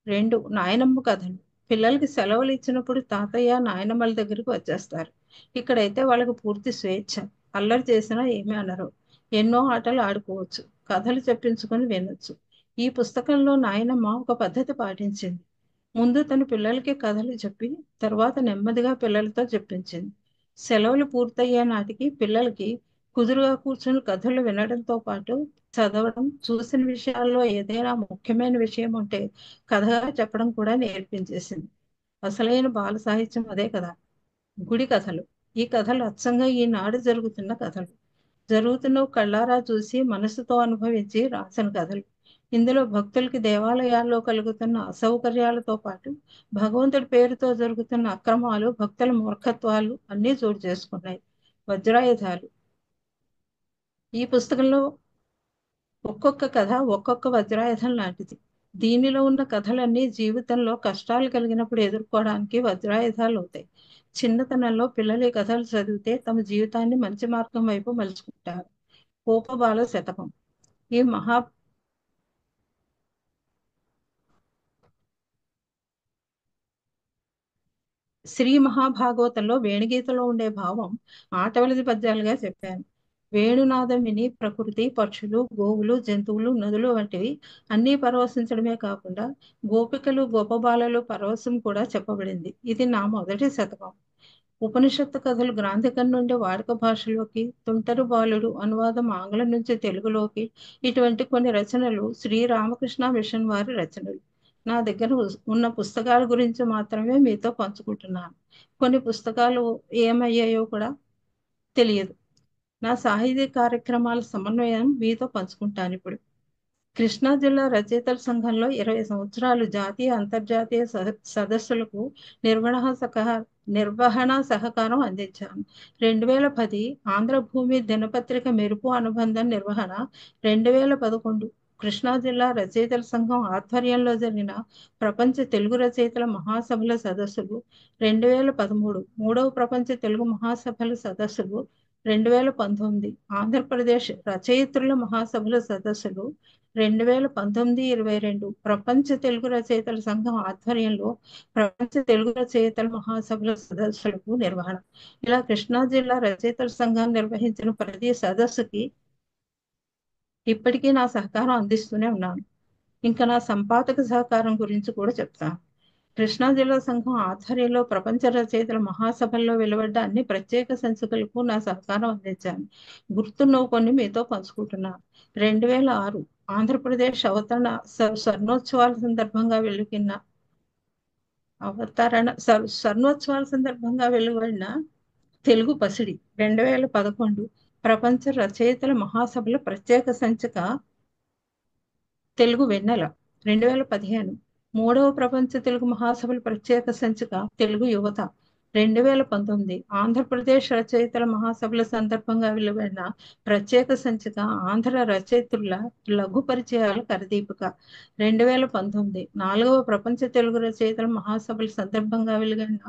2 నాయనమ్మ కథలు. పిల్లలకి సెలవులు ఇచ్చినప్పుడు తాతయ్య, నాయనమ్మల దగ్గరికి వచ్చేస్తారు. ఇక్కడైతే వాళ్ళకి పూర్తి స్వేచ్ఛ. అల్లరి చేసినా ఏమీ అనరు. ఎన్నో ఆటలు ఆడుకోవచ్చు. కథలు చెప్పించుకొని వినొచ్చు. ఈ పుస్తకంలో నాయనమ్మ ఒక పద్ధతి పాటించింది. ముందు తన పిల్లలకి కథలు చెప్పి తర్వాత నెమ్మదిగా పిల్లలతో చెప్పించింది. సెలవులు పూర్తయ్యే నాటికి పిల్లలకి కుదురుగా కూర్చొని కథలు వినడంతో పాటు చదవడం, చూసిన విషయాల్లో ఏదైనా ముఖ్యమైన విషయం ఉంటే కథగా చెప్పడం కూడా నేర్పించేసింది. అసలైన బాల సాహిత్యం అదే కదా. గుడి కథలు. ఈ కథలు అచ్చంగా ఈనాడు జరుగుతున్న కథలు. జరుగుతున్నవి కళ్ళారా చూసి మనసుతో అనుభవించి రాసిన కథలు. ఇందులో భక్తులకి దేవాలయాల్లో కలుగుతున్న అసౌకర్యాలతో పాటు భగవంతుడి పేరుతో జరుగుతున్న అక్రమాలు, భక్తుల మూర్ఖత్వాలు అన్నీ చోటు చేసుకున్నాయి. వజ్రాయుధాలు. ఈ పుస్తకంలో ఒక్కొక్క కథ ఒక్కొక్క వజ్రాయుధం లాంటిది. దీనిలో ఉన్న కథలన్నీ జీవితంలో కష్టాలు కలిగినప్పుడు ఎదుర్కోవడానికి వజ్రాయుధాలు అవుతాయి. చిన్నతనంలో పిల్లలు ఈ కథలు చదివితే తమ జీవితాన్ని మంచి మార్గం వైపు మలుచుకుంటారు. కోపబాల శతకం. ఈ శ్రీ మహాభాగవతంలో వేణుగీతలో ఉండే భావం ఆటవలది పద్యాలుగా చెప్పాను. వేణునాదం విని ప్రకృతి, పక్షులు, గోవులు, జంతువులు, నదులు వంటివి అన్నీ పరవశించడమే కాకుండా గోపికలు, గోపబాలలు పరవశం కూడా చెప్పబడింది. ఇది నా మొదటి శతకం. ఉపనిషత్తు కథలు గ్రాంధికం నుండి వాడుక భాషలోకి, తుంటరు బాలుడు అనువాదం ఆంగ్లం నుంచి తెలుగులోకి, ఇటువంటి కొన్ని రచనలు శ్రీరామకృష్ణ మిషన్ వారి రచనలు. నా దగ్గర ఉన్న పుస్తకాల గురించి మాత్రమే మీతో పంచుకుంటున్నాను. కొన్ని పుస్తకాలు ఏమయ్యాయో కూడా తెలియదు. నా సాహితీ కార్యక్రమాల సమన్వయం మీతో పంచుకుంటాను ఇప్పుడు. కృష్ణా జిల్లా రచయితల సంఘంలో 20 సంవత్సరాలు జాతీయ, అంతర్జాతీయ సదస్సులకు నిర్వహణ నిర్వహణ సహకారం అందించాను. 2010 ఆంధ్రభూమి దినపత్రిక మెరుపు అనుబంధం నిర్వహణ. 2011 కృష్ణా జిల్లా రచయితల సంఘం ఆధ్వర్యంలో జరిగిన ప్రపంచ తెలుగు రచయితల మహాసభల సదస్సులు. 2013 మూడవ ప్రపంచ తెలుగు మహాసభల సదస్సులు. 2019 ఆంధ్రప్రదేశ్ రచయిత్రుల మహాసభల సదస్సులు. 2019-22 ప్రపంచ తెలుగు రచయితల సంఘం ఆధ్వర్యంలో ప్రపంచ తెలుగు రచయితల మహాసభల సదస్సులకు నిర్వహణ. ఇలా కృష్ణా జిల్లా రచయితల సంఘం నిర్వహించిన ప్రతి సదస్సుకి ఇప్పటికీ నా సహకారం అందిస్తూనే ఉన్నాను. ఇంకా నా సంపాదక సహకారం గురించి కూడా చెప్తాను. కృష్ణా జిల్లా సంఘం ఆధ్వర్యంలో ప్రపంచ రచయితల మహాసభల్లో వెలువడ్డ అన్ని ప్రత్యేక సంచికలకు నా సహకారం అందించాను. గుర్తున్నవి కొన్ని మీతో పంచుకుంటున్నాను. 2006 ఆంధ్రప్రదేశ్ అవతరణ స్వర్ణోత్సవాల సందర్భంగా వెలువడిన స్వర్ణోత్సవాల సందర్భంగా వెలువడిన తెలుగు పసిడి. 2011 ప్రపంచ రచయితల మహాసభల ప్రత్యేక సంచిక తెలుగు వెన్నెల. 2015 మూడవ ప్రపంచ తెలుగు మహాసభల ప్రత్యేక సంచిక తెలుగు యువత. 2019 ఆంధ్రప్రదేశ్ రచయితల మహాసభల సందర్భంగా వెలువడిన ప్రత్యేక సంచిక ఆంధ్ర రచయిత్రుల లఘు పరిచయాల కరదీపిక. 2019 నాలుగవ ప్రపంచ తెలుగు రచయితల మహాసభల సందర్భంగా వెలువడిన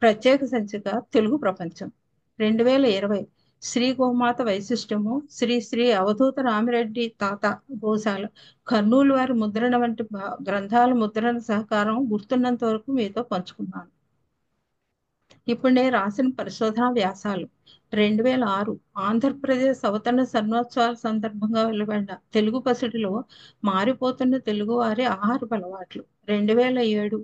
ప్రత్యేక సంచిక తెలుగు ప్రపంచం. 2020 శ్రీ గోమాత వైశిష్టము, శ్రీ శ్రీ అవధూత రామిరెడ్డి తాత గోశాల, కర్నూలు వారి ముద్రణ వంటి గ్రంథాల ముద్రణ సహకారం గుర్తున్నంత వరకు మీతో పంచుకున్నాను. ఇప్పుడు నేను రాసిన పరిశోధన వ్యాసాలు. 2006 ఆంధ్రప్రదేశ్ అవతరణ స్వర్ణోత్సవాల సందర్భంగా వెలువడిన తెలుగు పసిడిలో మారిపోతున్న తెలుగువారి ఆహారపు అలవాట్లు. 2007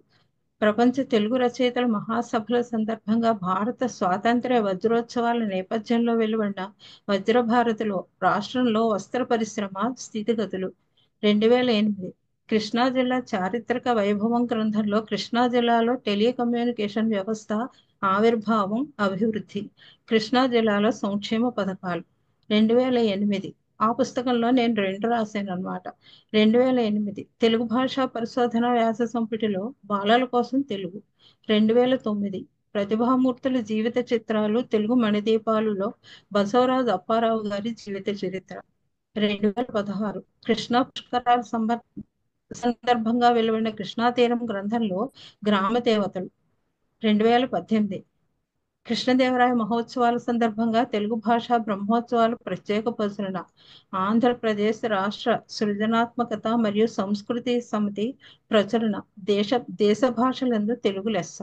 ప్రపంచ తెలుగు రచయితల మహాసభల సందర్భంగా భారత స్వాతంత్ర్య వజ్రోత్సవాల నేపథ్యంలో వెలువడిన వజ్రభారతిలో రాష్ట్రంలో వస్త్ర పరిశ్రమ స్థితిగతులు. 2008 కృష్ణా జిల్లా చారిత్రక వైభవం గ్రంథంలో కృష్ణా జిల్లాలో టెలికమ్యూనికేషన్ వ్యవస్థ ఆవిర్భావం, అభివృద్ధి, కృష్ణా జిల్లాలో సంక్షేమ పథకాలు. 2008 ఆ పుస్తకంలో నేను 2 రాశాను అనమాట. 2008 తెలుగు భాషా పరిశోధన వ్యాస సంపుటిలో బాలల కోసం తెలుగు. 2009 ప్రతిభామూర్తుల జీవిత చిత్రాలు తెలుగు మణిదీపాలులో బసవరాజు అప్పారావు గారి జీవిత చరిత్ర. 2016 కృష్ణా పుష్కరాల సందర్భంగా వెలువడిన కృష్ణా తీరం గ్రంథంలో గ్రామ దేవతలు. 2018 కృష్ణదేవరాయ మహోత్సవాల సందర్భంగా తెలుగు భాషా బ్రహ్మోత్సవాల ప్రత్యేక ప్రచురణ. ఆంధ్రప్రదేశ్ రాష్ట్ర సృజనాత్మకత మరియు సంస్కృతి సమితి ప్రచురణ. దేశ భాషలందు తెలుగు లెస్స.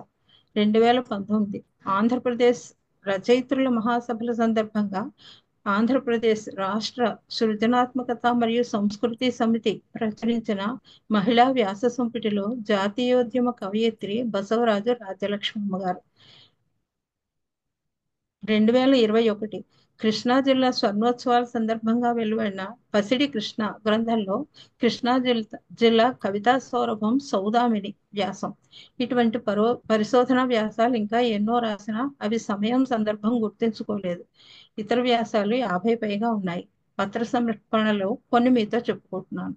2019 ఆంధ్రప్రదేశ్ రచయిత్రుల మహాసభల సందర్భంగా ఆంధ్రప్రదేశ్ రాష్ట్ర సృజనాత్మకత మరియు సంస్కృతి సమితి ప్రచురించిన మహిళా వ్యాస సంపుటిలో జాతీయోద్యమ కవయిత్రి బసవరాజు రాజ్యలక్ష్మమ్మ గారు. 2021 కృష్ణా జిల్లా స్వర్ణోత్సవాల సందర్భంగా వెలువడిన పసిడి కృష్ణ గ్రంథంలో కృష్ణా జిల్లా కవితా సౌరభం సౌదామిని వ్యాసం. ఇటువంటి పరిశోధన వ్యాసాలు ఇంకా ఎన్నో రాసినా అవి సమయం సందర్భం గుర్తించుకోలేదు. ఇతర వ్యాసాలు 50 పైగా ఉన్నాయి. పత్ర సమర్పణలో కొన్ని మీతో చెప్పుకుంటున్నాను.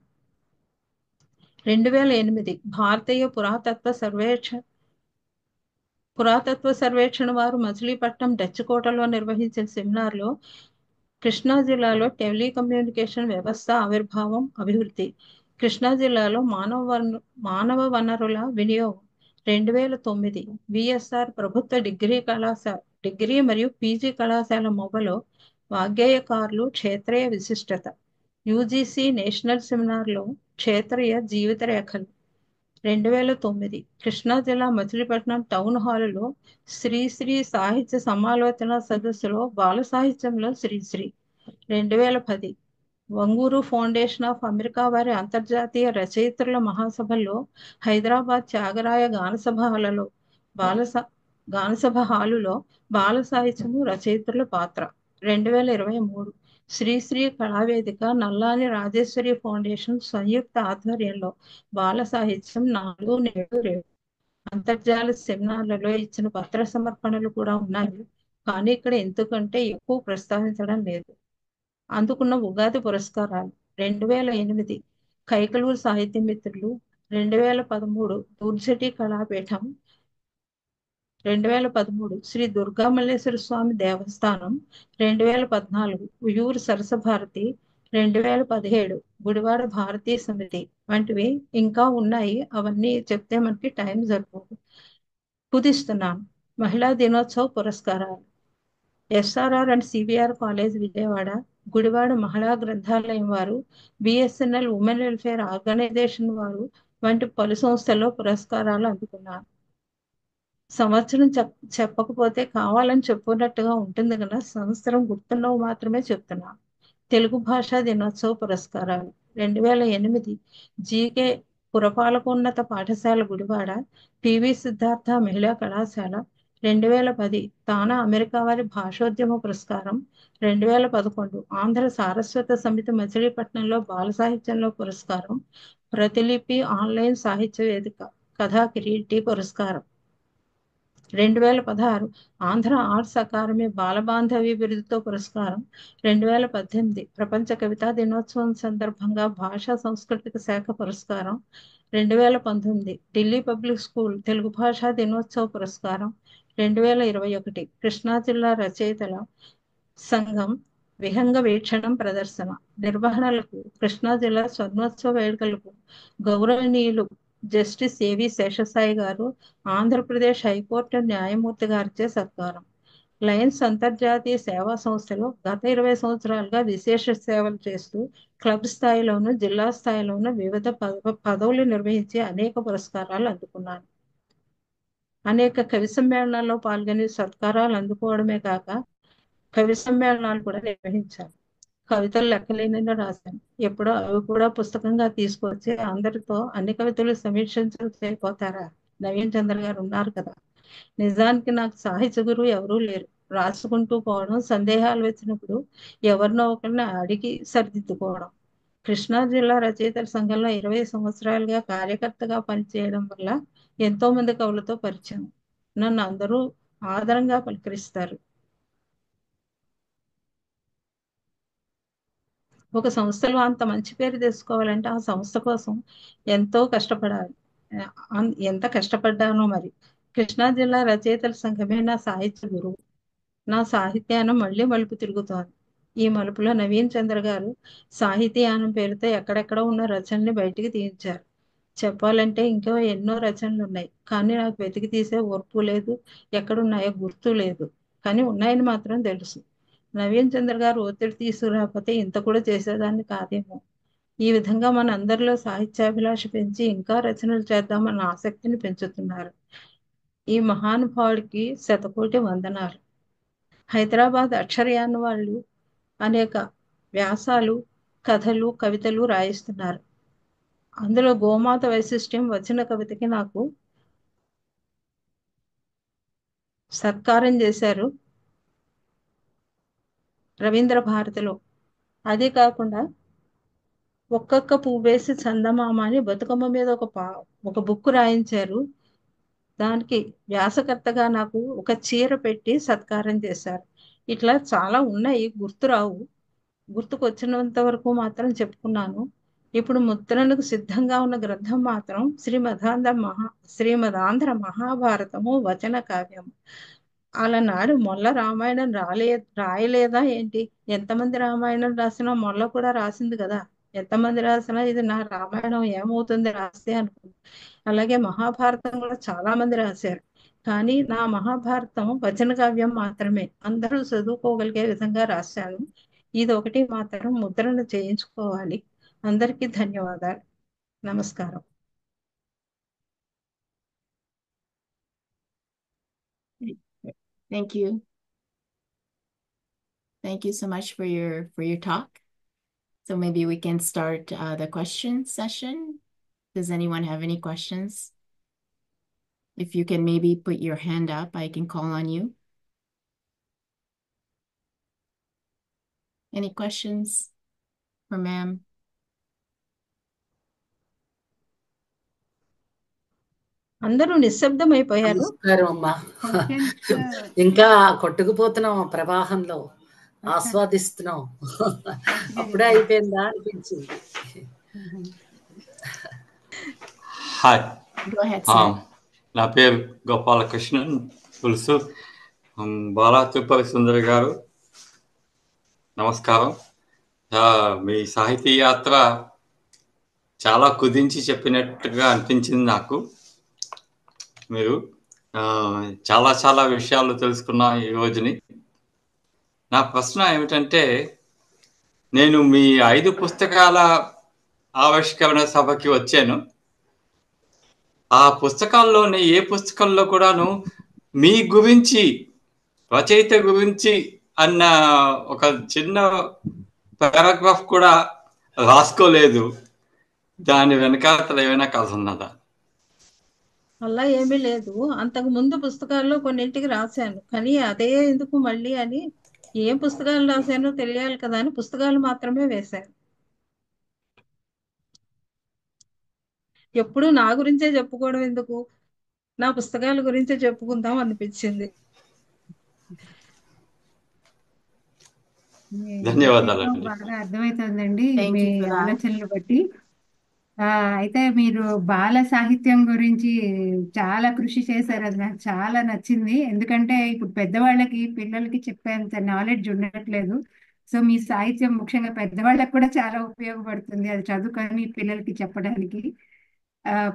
2008 భారతీయ పురాతత్వ సర్వేక్షణ వారు మచిలీపట్నం డచ్ కోటలో నిర్వహించిన సెమినార్లో కృష్ణా జిల్లాలో టెలికమ్యూనికేషన్ వ్యవస్థ ఆవిర్భావం, అభివృద్ధి, కృష్ణా జిల్లాలో మానవ వనరుల వినియోగం, 2009 విఎస్ఆర్ ప్రభుత్వ డిగ్రీ మరియు పీజీ కళాశాల మొబలో వాగ్గేయకారులు క్షేత్రీయ విశిష్టత, యూజీసీ నేషనల్ సెమినార్లో క్షేత్రీయ జీవిత రేఖలు, 2009 కృష్ణా జిల్లా మచిలీపట్నం టౌన్ హాలులో శ్రీశ్రీ సాహిత్య సమాలోచన సదస్సులో బాల సాహిత్యంలో Sri Sri, 2010 Vanguri foundation of America వారి అంతర్జాతీయ రచయిత్రుల మహాసభలో హైదరాబాద్ త్యాగరాయ గానసభ హాలులో బాల సాహిత్యము రచయిత్రుల పాత్ర, 2023 శ్రీశ్రీ కళావేదిక నల్లాని రాజేశ్వరి ఫౌండేషన్ సంయుక్త ఆధ్వర్యంలో బాల సాహిత్యం 4 నేడు రేపు అంతర్జాల సెమినార్లలో ఇచ్చిన పత్ర సమర్పణలు కూడా ఉన్నాయి. కానీ ఇక్కడ ఎందుకంటే ఎక్కువ ప్రస్తావించడం లేదు. అందుకున్న ఉగాది పురస్కారాలు: 2008 కైకలూరు సాహిత్య మిత్రులు, 2013 దూర్జటి కళాపీఠం, 2013 శ్రీ దుర్గామల్లేశ్వర స్వామి దేవస్థానం, 2014 ఉయ్యూరు సరసభారతి, 2017 గుడివాడ భారతీ సమితి వంటివి ఇంకా ఉన్నాయి. అవన్నీ చెప్తే మనకి టైం సరిపోదు. కుదిస్తున్నాను. మహిళా దినోత్సవ పురస్కారాలు: SRR and CVR college Vijayawada, Gudivada మహిళా గ్రంథాలయం వారు, బిఎస్ఎన్ఎల్ ఉమెన్ వెల్ఫేర్ ఆర్గనైజేషన్ వారు వంటి పలు సంస్థల్లో పురస్కారాలు అందుకున్నారు. సంవత్సరం చెప్పకపోతే కావాలని చెప్పుకున్నట్టుగా ఉంటుంది కదా, సంవత్సరం గుర్తున్నవి మాత్రమే చెప్తున్నా. తెలుగు భాషా దినోత్సవ పురస్కారాలు: 2008 జీకే పురపాలకోన్నత పాఠశాల గుడివాడ, పివి సిద్ధార్థ మహిళా కళాశాల, 2010 తానా అమెరికా వారి భాషోద్యమ పురస్కారం, 2011 ఆంధ్ర సారస్వత సమితి మచిలీపట్నంలో బాల సాహిత్యంలో పురస్కారం, ప్రతిలిపి ఆన్లైన్ సాహిత్య వేదిక కథా కిరీటి పురస్కారం, 2016 ఆంధ్ర ఆర్ట్స్ అకాడమీ బాలబాంధవి బిరుదుతో పురస్కారం, 2018 ప్రపంచ కవితా దినోత్సవం సందర్భంగా భాషా సాంస్కృతిక శాఖ పురస్కారం, 2019 ఢిల్లీ పబ్లిక్ స్కూల్ తెలుగు భాషా దినోత్సవ పురస్కారం, 2021 కృష్ణా జిల్లా రచయితల సంఘం విహంగ వీక్షణం ప్రదర్శన నిర్వహణలకు కృష్ణా జిల్లా స్వర్ణోత్సవ వేడుకలకు గౌరవనీయులు జస్టిస్ ఏవి శేషసాయి గారు, ఆంధ్రప్రదేశ్ హైకోర్టు న్యాయమూర్తి గారిచే సత్కారం. లయన్స్ అంతర్జాతీయ సేవా సంస్థలో గత 20 సంవత్సరాలుగా విశేష సేవలు చేస్తూ క్లబ్ స్థాయిలోను, జిల్లా స్థాయిలోను వివిధ పదవులు నిర్వహించి అనేక పురస్కారాలు అందుకున్నాను. అనేక కవి సమ్మేళనాల్లో పాల్గొని సత్కారాలు అందుకోవడమే కాక కవి సమ్మేళనాలు కూడా నిర్వహించాను. కవితలు లెక్కలేనని రాశాను. ఎప్పుడో అవి కూడా పుస్తకంగా తీసుకొచ్చి అందరితో అన్ని కవితలు సమీక్షించకపోతారా? నవీన్ చంద్ర గారు ఉన్నారు కదా. నిజానికి నాకు సాహిత్య గురువు ఎవరూ లేరు. రాసుకుంటూ పోవడం, సందేహాలు వచ్చినప్పుడు ఎవరినో ఒకరిని అడిగి సరిదిద్దుకోవడం. కృష్ణా జిల్లా రచయితల సంఘంలో 20 సంవత్సరాలుగా కార్యకర్తగా పనిచేయడం వల్ల ఎంతో మంది కవులతో పరిచయం. నన్ను అందరూ ఆదరంగా పలకరిస్తారు. ఒక సంస్థలో అంత మంచి పేరు తెచ్చుకోవాలంటే ఆ సంస్థ కోసం ఎంతో కష్టపడాలి. ఎంత కష్టపడ్డానో మరి. కృష్ణా జిల్లా రచయితల సంఘమే నా సాహిత్య గురువు. నా సాహిత్యానం మళ్ళీ మలుపు తిరుగుతోంది. ఈ మలుపులో నవీన్ చంద్ర గారు సాహితీయానం పేరుతో ఎక్కడెక్కడ ఉన్న రచనల్ని బయటికి తీయించారు. చెప్పాలంటే ఇంకా ఎన్నో రచనలు ఉన్నాయి. కానీ నాకు వెతికి తీసే ఓర్పు లేదు, ఎక్కడున్నాయో గుర్తు లేదు. కానీ ఉన్నాయని మాత్రం తెలుసు. నవీన్ చంద్ర గారు ఒత్తిడి తీసుకురాకపోతే ఇంత కూడా చేసేదాన్ని కాదేమో. ఈ విధంగా మన అందరిలో సాహిత్యాభిలాష పెంచి ఇంకా రచనలు చేద్దామన్న ఆసక్తిని పెంచుతున్నారు. ఈ మహానుభావుడికి శతకోటి వందనాలు. హైదరాబాద్ అక్షరయాన్ వాళ్ళు అనేక వ్యాసాలు, కథలు, కవితలు రాయిస్తున్నారు. అందులో గోమాత వైశిష్ట్యం వచ్చిన కవితకి నాకు సత్కారం చేశారు. రవీంద్ర భారతిలో. అదే కాకుండా ఒక్కొక్క పువ్వేసి చందమామ అని బతుకమ్మ మీద ఒక బుక్ రాయించారు. దానికి వ్యాసకర్తగా నాకు ఒక చీర పెట్టి సత్కారం చేశారు. ఇట్లా చాలా ఉన్నాయి, గుర్తురావు. గుర్తుకొచ్చినంత వరకు మాత్రం చెప్పుకున్నాను. ఇప్పుడు ముద్రణకు సిద్ధంగా ఉన్న గ్రంథం మాత్రం శ్రీమదాంధ్ర మహాభారతము వచన కావ్యము. అలనాడు మొల్ల రామాయణం రాయలేదా ఏంటి? ఎంతమంది రామాయణం రాసినా మొల్ల కూడా రాసింది కదా. ఎంతమంది రాసినా ఇది నా రామాయణం ఏమవుతుంది రాస్తే అనుకుంది. అలాగే మహాభారతం కూడా చాలా మంది రాశారు. కానీ నా మహాభారతం వచన కావ్యం మాత్రమే, అందరూ చదువుకోగలిగే విధంగా రాశాను. ఇది ఒకటి మాత్రం ముద్రణ చేయించుకోవాలి. అందరికీ ధన్యవాదాలు. నమస్కారం. Thank you. Thank you so much for your talk. So maybe we can start the question session. Does anyone have any questions? If you can maybe put your hand up, I can call on you. Any questions for ma'am? అందరూ నిశ్శబ్దం అయిపోయారు. నమస్కారం అమ్మా. ఇంకా కొట్టుకుపోతున్నాం ప్రవాహంలో, ఆస్వాదిస్తున్నాం. అప్పుడే అయిపోయిందా అనిపించింది. Hi, Go ahead, sir. నా పేరు గోపాలకృష్ణన్ పులుసు. బాలా తిరుపతి సుందరి గారు నమస్కారం. మీ సాహితీ యాత్ర చాలా కుదించి చెప్పినట్టుగా అనిపించింది నాకు. మీరు చాలా చాలా విషయాలు తెలుసుకున్నాం ఈ రోజుని. నా ప్రశ్న ఏమిటంటే, నేను మీ 5 పుస్తకాల ఆవిష్కరణ సభకి వచ్చాను. ఆ పుస్తకాల్లోని ఏ పుస్తకంలో కూడాను మీ గురించి, రచయిత గురించి అన్న ఒక చిన్న పారాగ్రాఫ్ కూడా రాసుకోలేదు. దాని వెనకాతల ఏమైనా కథ ఉన్నదా? అలా ఏమీ లేదు. అంతకు ముందు పుస్తకాల్లో కొన్నింటికి రాశాను, కానీ అదే ఎందుకు మళ్ళీ అని, ఏం పుస్తకాలు రాశానో తెలియాలి కదా అని పుస్తకాలు మాత్రమే వేశాను. ఎప్పుడు నా గురించే చెప్పుకోవడం ఎందుకు, నా పుస్తకాల గురించే చెప్పుకుందాం అనిపించింది. ధన్యవాదాలండి. బాగా అర్థమవుతుందండి Thank me you for that. ఆలోచనలు బట్టి. అయితే మీరు బాల సాహిత్యం గురించి చాలా కృషి చేశారు. అది నాకు చాలా నచ్చింది. ఎందుకంటే ఇప్పుడు పెద్దవాళ్ళకి పిల్లలకి చెప్పేంత నాలెడ్జ్ ఉండట్లేదు. సో మీ సాహిత్యం ముఖ్యంగా పెద్దవాళ్ళకి కూడా చాలా ఉపయోగపడుతుంది, అది చదువుకొని పిల్లలకి చెప్పడానికి.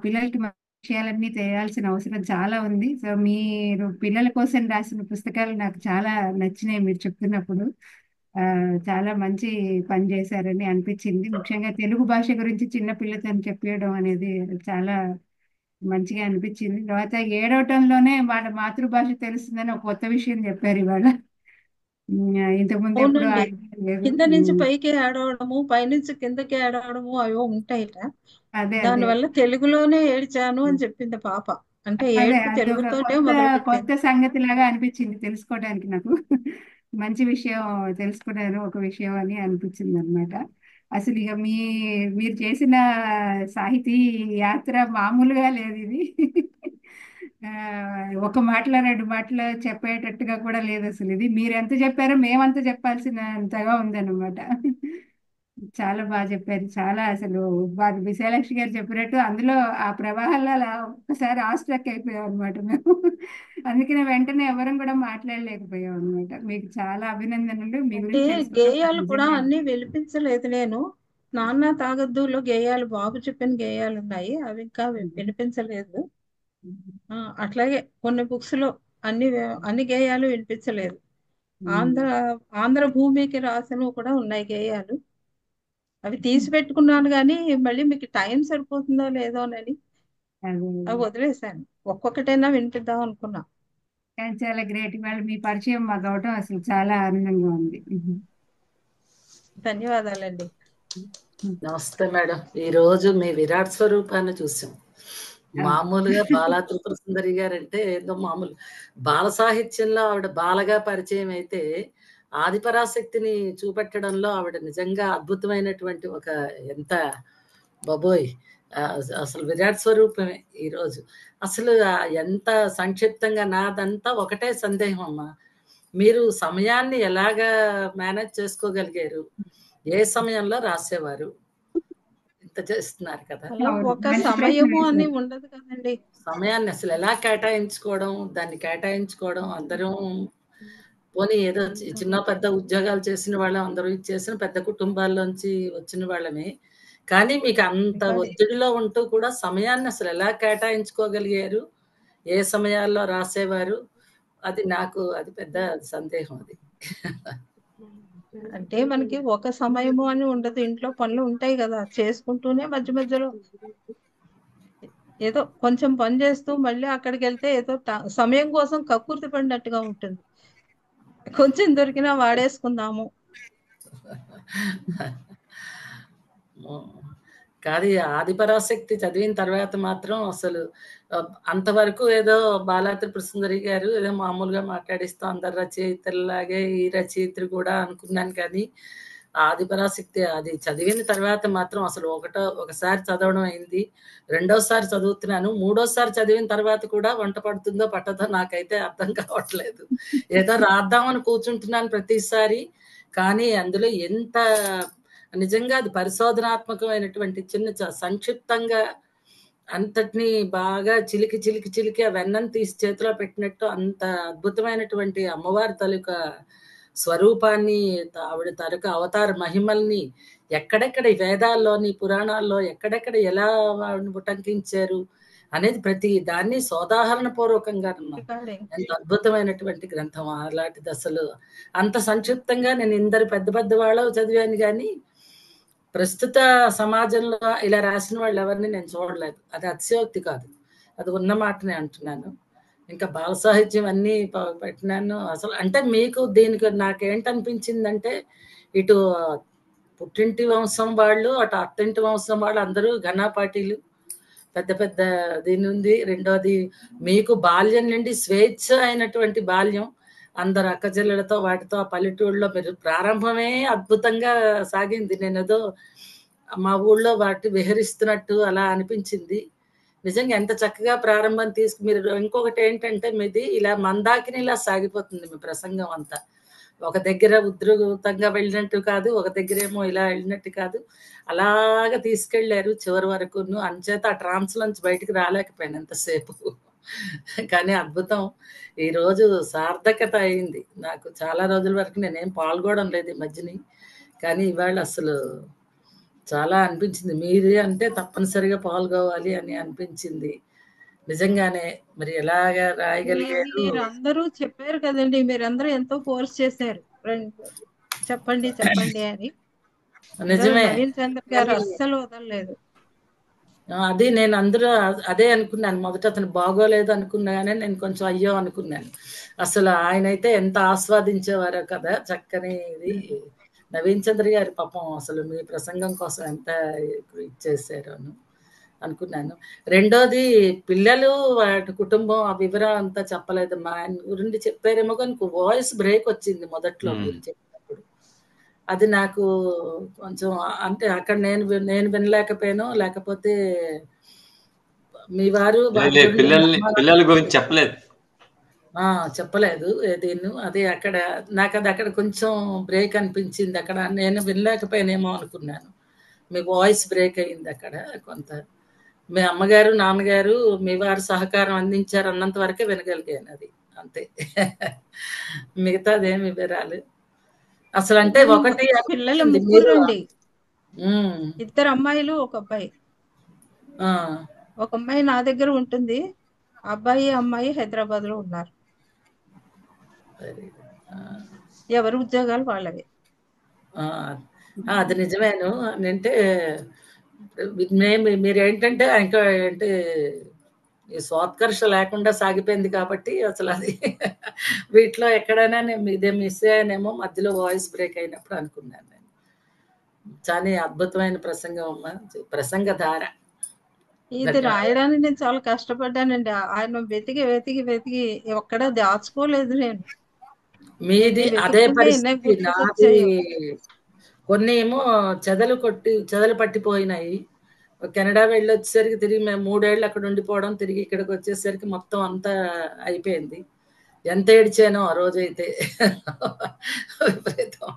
పిల్లలకి మన విషయాలన్నీ తెలియాల్సిన అవసరం చాలా ఉంది. సో మీరు పిల్లల కోసం రాసిన పుస్తకాలు నాకు చాలా నచ్చినాయి మీరు చెప్తున్నప్పుడు. చాలా మంచి పని చేశారని అనిపించింది. ముఖ్యంగా తెలుగు భాష గురించి చిన్న పిల్లతో చెప్పడం అనేది చాలా మంచిగా అనిపించింది. తర్వాత ఏడవటంలోనే వాళ్ళ మాతృభాష తెలుస్తుందని ఒక కొత్త విషయం చెప్పారు ఇవాళ. ఇంతకుముందు ఎప్పుడు అవునండి, కింద నుంచి పైకి ఏడవడము, పైనుంచి కిందకి ఏడవడము అవో ఉంటాయిట. అదే అదే దానివల్ల తెలుగులోనే ఏడ్చాను అని చెప్పింది పాప. అంటే అదే ఏడుపు అది ఒక తెలుగుతోనే కొత్త మొదలుపెట్టింది. కొత్త సంగతి లాగా అనిపించింది తెలుసుకోవడానికి నాకు. మంచి విషయం తెలుసుకున్నాను, ఒక విషయం అని అనిపించింది అనమాట. అసలు ఇక మీరు చేసిన సాహితీ యాత్ర మామూలుగా లేదు ఇది. ఒక మాటలో 2 మాటలు చెప్పేటట్టుగా కూడా లేదు అసలు ఇది. మీరు ఎంత చెప్పారో మేమంతా చెప్పాల్సినంతగా ఉందన్నమాట. చాలా బాగా చెప్పారు. చాలా అసలు వారు విశాలాక్షి గారు చెప్పినట్టు అందులో ఆ ప్రవాహాల్లో అలా ఒక్కసారి ఆస్ట్రక్ అయిపోయాం అనమాట మేము. అందుకనే వెంటనే ఎవరం కూడా మాట్లాడలేకపోయాం అనమాట. మీకు చాలా అభినందనలు. మీ అంటే గురించి తెలుసుకోవడం గేయాలు కూడా నిజంగా అన్ని వినిపించలేదు నేను. నాన్న తాగద్దులో గేయాలు, బాబు చెప్పిన గేయాలు ఉన్నాయి, అవి ఇంకా వినిపించలేదు. అట్లాగే కొన్ని బుక్స్ లో అన్ని గేయాలు వినిపించలేదు. ఆంధ్ర భూమికి రాసినవి కూడా ఉన్నాయి గేయాలు, అవి తీసి పెట్టుకున్నాను. కానీ మళ్ళీ మీకు టైం సరిపోతుందో లేదోనని అవి వదిలేశాను. ఒక్కొక్కటైనా వినిపిద్దాం అనుకున్నా. కానీ చాలా గ్రేట్. ఇవాళ మీ పరిచయం మాకు అవటం అసలు చాలా ఆనందంగా ఉంది. ధన్యవాదాలండి. నమస్తే మేడం. ఈ రోజు మీ విరాట్ స్వరూపాన్ని చూసాం. మామూలుగా బాలా త్రిపుర సుందరి గారు అంటే ఏదో మామూలు బాల సాహిత్యంలో ఆవిడ బాలగా పరిచయం అయితే, ఆదిపరాశక్తిని చూపెట్టడంలో ఆవిడ నిజంగా అద్భుతమైనటువంటి ఒక ఎంత బాబోయ్ అసలు విరాట్ స్వరూపమే ఈరోజు. అసలు ఎంత సంక్షిప్తంగా నాదంతా ఒకటే సందేహం అమ్మా, మీరు సమయాన్ని ఎలాగా మేనేజ్ చేసుకోగలిగారు, ఏ సమయంలో రాసేవారు, ఇంత చేస్తున్నారు కదా, అలా అవును, ఒక మంచి ప్రశ్న సమయము అని వేశారు. ఉండదు కదండి. సమయాన్ని అసలు ఎలా కేటాయించుకోవడం అందరం పోనీ ఏదో చిన్న పెద్ద ఉద్యోగాలు చేసిన వాళ్ళం, అందరూ చేసిన పెద్ద కుటుంబాల్లోంచి వచ్చిన వాళ్ళమే, కానీ మీకు అంత ఒత్తిడిలో ఉంటూ కూడా సమయాన్ని అసలు ఎలా కేటాయించుకోగలిగారు, ఏ సమయాల్లో రాసేవారు, అది నాకు అది పెద్ద సందేహం. అది అంటే మనకి ఒక సమయము అని ఉండదు, ఇంట్లో పనులు ఉంటాయి కదా, చేసుకుంటూనే మధ్య మధ్యలో ఏదో కొంచెం పని చేస్తూ మళ్ళీ అక్కడికి వెళ్తే ఏదో సమయం కోసం కక్కుర్తి పడినట్టుగా ఉంటుంది. కొంచెం దొరికినా వాడేసుకుందాము. కాదు, ఆదిపరాశక్తి చదివిన తర్వాత మాత్రం అసలు అంతవరకు ఏదో బాలా త్రిపుర సుందరి గారు ఏదో మామూలుగా మాట్లాడిస్తూ అందరు రచయితలాగే ఈ రచయిత్రి కూడా అనుకున్నాను, కానీ ఆదిపరాశక్తి అది చదివిన తర్వాత మాత్రం అసలు ఒకసారి చదవడం అయింది, రెండోసారి చదువుతున్నాను, మూడోసారి చదివిన తర్వాత కూడా వంట పడుతుందో పట్టదో నాకైతే అర్థం కావట్లేదు. ఏదో రాద్దామని కూర్చుంటున్నాను ప్రతిసారి, కానీ అందులో ఎంత నిజంగా అది పరిశోధనాత్మకమైనటువంటి చిన్న సంక్షిప్తంగా అంతటినీ బాగా చిలికి ఆ వెన్నను తీసి చేతిలో పెట్టినట్టు అంత అద్భుతమైనటువంటి అమ్మవారి తాలూకా స్వరూపాన్ని, ఆవిడ తాలూకా అవతార మహిమల్ని ఎక్కడెక్కడ వేదాల్లోని పురాణాల్లో ఎక్కడెక్కడ ఎలా ఉటంకించారు అనేది ప్రతి దాన్ని సోదాహరణ పూర్వకంగా ఎంత అద్భుతమైనటువంటి గ్రంథం. అలాంటిది అసలు అంత సంక్షిప్తంగా నేను ఇందరు పెద్ద పెద్ద వాళ్ళు చదివాను, కానీ ప్రస్తుత సమాజంలో ఇలా రాసిన వాళ్ళు ఎవరిని నేను చూడలేదు. అది అతిశయోక్తి కాదు, అది ఉన్న మాటనే అంటున్నాను. ఇంకా బాల సాహిత్యం అన్నీ పెట్టినాను. అసలు అంటే మీకు దీనికి నాకేంటనిపించిందంటే, ఇటు పుట్టింటి వంశం వాళ్ళు, అటు అత్తింటి వంశం వాళ్ళు అందరూ ఘనాపాటీలు, పెద్ద పెద్ద దీని ఉంది. రెండోది మీకు బాల్యం నుండి స్వేచ్ఛ అయినటువంటి బాల్యం, అందరు అక్కచెల్లెలతో వాటితో ఆ పల్లెటూళ్ళలో మీరు ప్రారంభమే అద్భుతంగా సాగింది. నేను ఏదో మా ఊళ్ళో వాటి విహరిస్తున్నట్టు అలా అనిపించింది. నిజంగా ఎంత చక్కగా ప్రారంభం మీరు ఇంకొకటి ఏంటంటే, మీది ఇలా మందాకిని ఇలా సాగిపోతుంది మీ ప్రసంగం అంతా. ఒక దగ్గర ఉధృతంగా వెళ్ళినట్టు కాదు, ఒక దగ్గర ఏమో ఇలా వెళ్ళినట్టు కాదు, అలాగా తీసుకెళ్లారు చివరి వరకు. అంచేత ఆ ట్రాన్స్ నుంచి బయటికి రాలేకపోయాను ఎంతసేపు, కానీ అద్భుతం. ఈరోజు సార్థకత అయింది నాకు. చాలా రోజుల వరకు నేనేం పాల్గొనడం లేదు ఈ మధ్యని, కానీ ఇవాళ అసలు చాలా అనిపించింది, మీరే అంటే తప్పనిసరిగా పాల్గొవాలి అని అనిపించింది నిజంగానే. మరి ఎలాగా రాయగలిగారు? మీరందరూ చెప్పారు కదండి, మీరందరూ ఎంతో ఫోర్స్ చేశారు చెప్పండి చెప్పండి అని. నిజమే, నవీన్ చంద్ర గారు అస్సలు వదలలేదు. అది నేను అందరూ అదే అనుకున్నాను. మొదట అతను బాగోలేదు అనుకున్నానే నేను కొంచెం అయ్యో అనుకున్నాను. అసలు ఆయన అయితే ఎంత ఆస్వాదించేవారో కదా, చక్కని ఇది. నవీన్ చంద్ర గారి పాపం అసలు మీ ప్రసంగం కోసం ఎంత ఇచ్చేసారు అనుకున్నాను. రెండోది పిల్లలు వాటి కుటుంబం ఆ వివరం అంతా చెప్పలేదు. మా ఆయన గురించి చెప్పారేమో కానీ వాయిస్ బ్రేక్ వచ్చింది మొదట్లో మీరు చెప్పినప్పుడు. అది నాకు కొంచెం అంటే అక్కడ నేను వినలేకపోయాను, లేకపోతే మీ వారు పిల్లల గురించి చెప్పలేదు చెప్పలేదు ఏదీను. అది అక్కడ కొంచెం బ్రేక్ అనిపించింది. అక్కడ నేను వినలేకపోయానేమో అనుకున్నాను. మీ వాయిస్ బ్రేక్ అయింది అక్కడ కొంత. మీ అమ్మగారు నాన్నగారు మీ వారు సహకారం అందించారు అన్నంత వరకే వినగలిగాను, అది అంతే. మిగతాదేమి వివరాలు అసలు అంటే ఒకటి పిల్లలు ముగ్గురండి, ఇద్దరు అమ్మాయిలు ఒక అబ్బాయి. ఒక అమ్మాయి నా దగ్గర ఉంటుంది, అబ్బాయి అమ్మాయి హైదరాబాద్ లో ఉన్నారు. ఎవరి ఉద్యోగాలు వాళ్ళవి. అది నిజమేను. అంటే మీరేంటంటే ఇంకా అంటే ఈ స్వాత్కర్ష లేకుండా సాగిపోయింది కాబట్టి అసలు అది వీటిలో ఎక్కడైనా నేను ఇదే మిస్ అయ్యానేమో మధ్యలో వాయిస్ బ్రేక్ అయినప్పుడు అనుకున్నాను నేను. చాలా అద్భుతమైన ప్రసంగం అమ్మ, ప్రసంగధార. ఇది రాయడానికి నేను చాలా కష్టపడ్డానండి. ఆయన వెతికి వెతికి వెతికి ఎక్కడ దాచుకోలేదు నేను. మీది నేను అదే వెతుక్కుంటే ఎన్నో పరిస్థితి. బుక్స్ నాది వచ్చాయో. కొన్ని ఏమో చెదలు పట్టిపోయినాయి. కెనడా వెళ్ళొచ్చేసరికి తిరిగి మేము 3 ఏళ్ళు అక్కడ ఉండిపోవడం, తిరిగి ఇక్కడికి వచ్చేసరికి మొత్తం అంతా అయిపోయింది. ఎంత ఏడ్చానో ఆ రోజైతే. విపరీతం.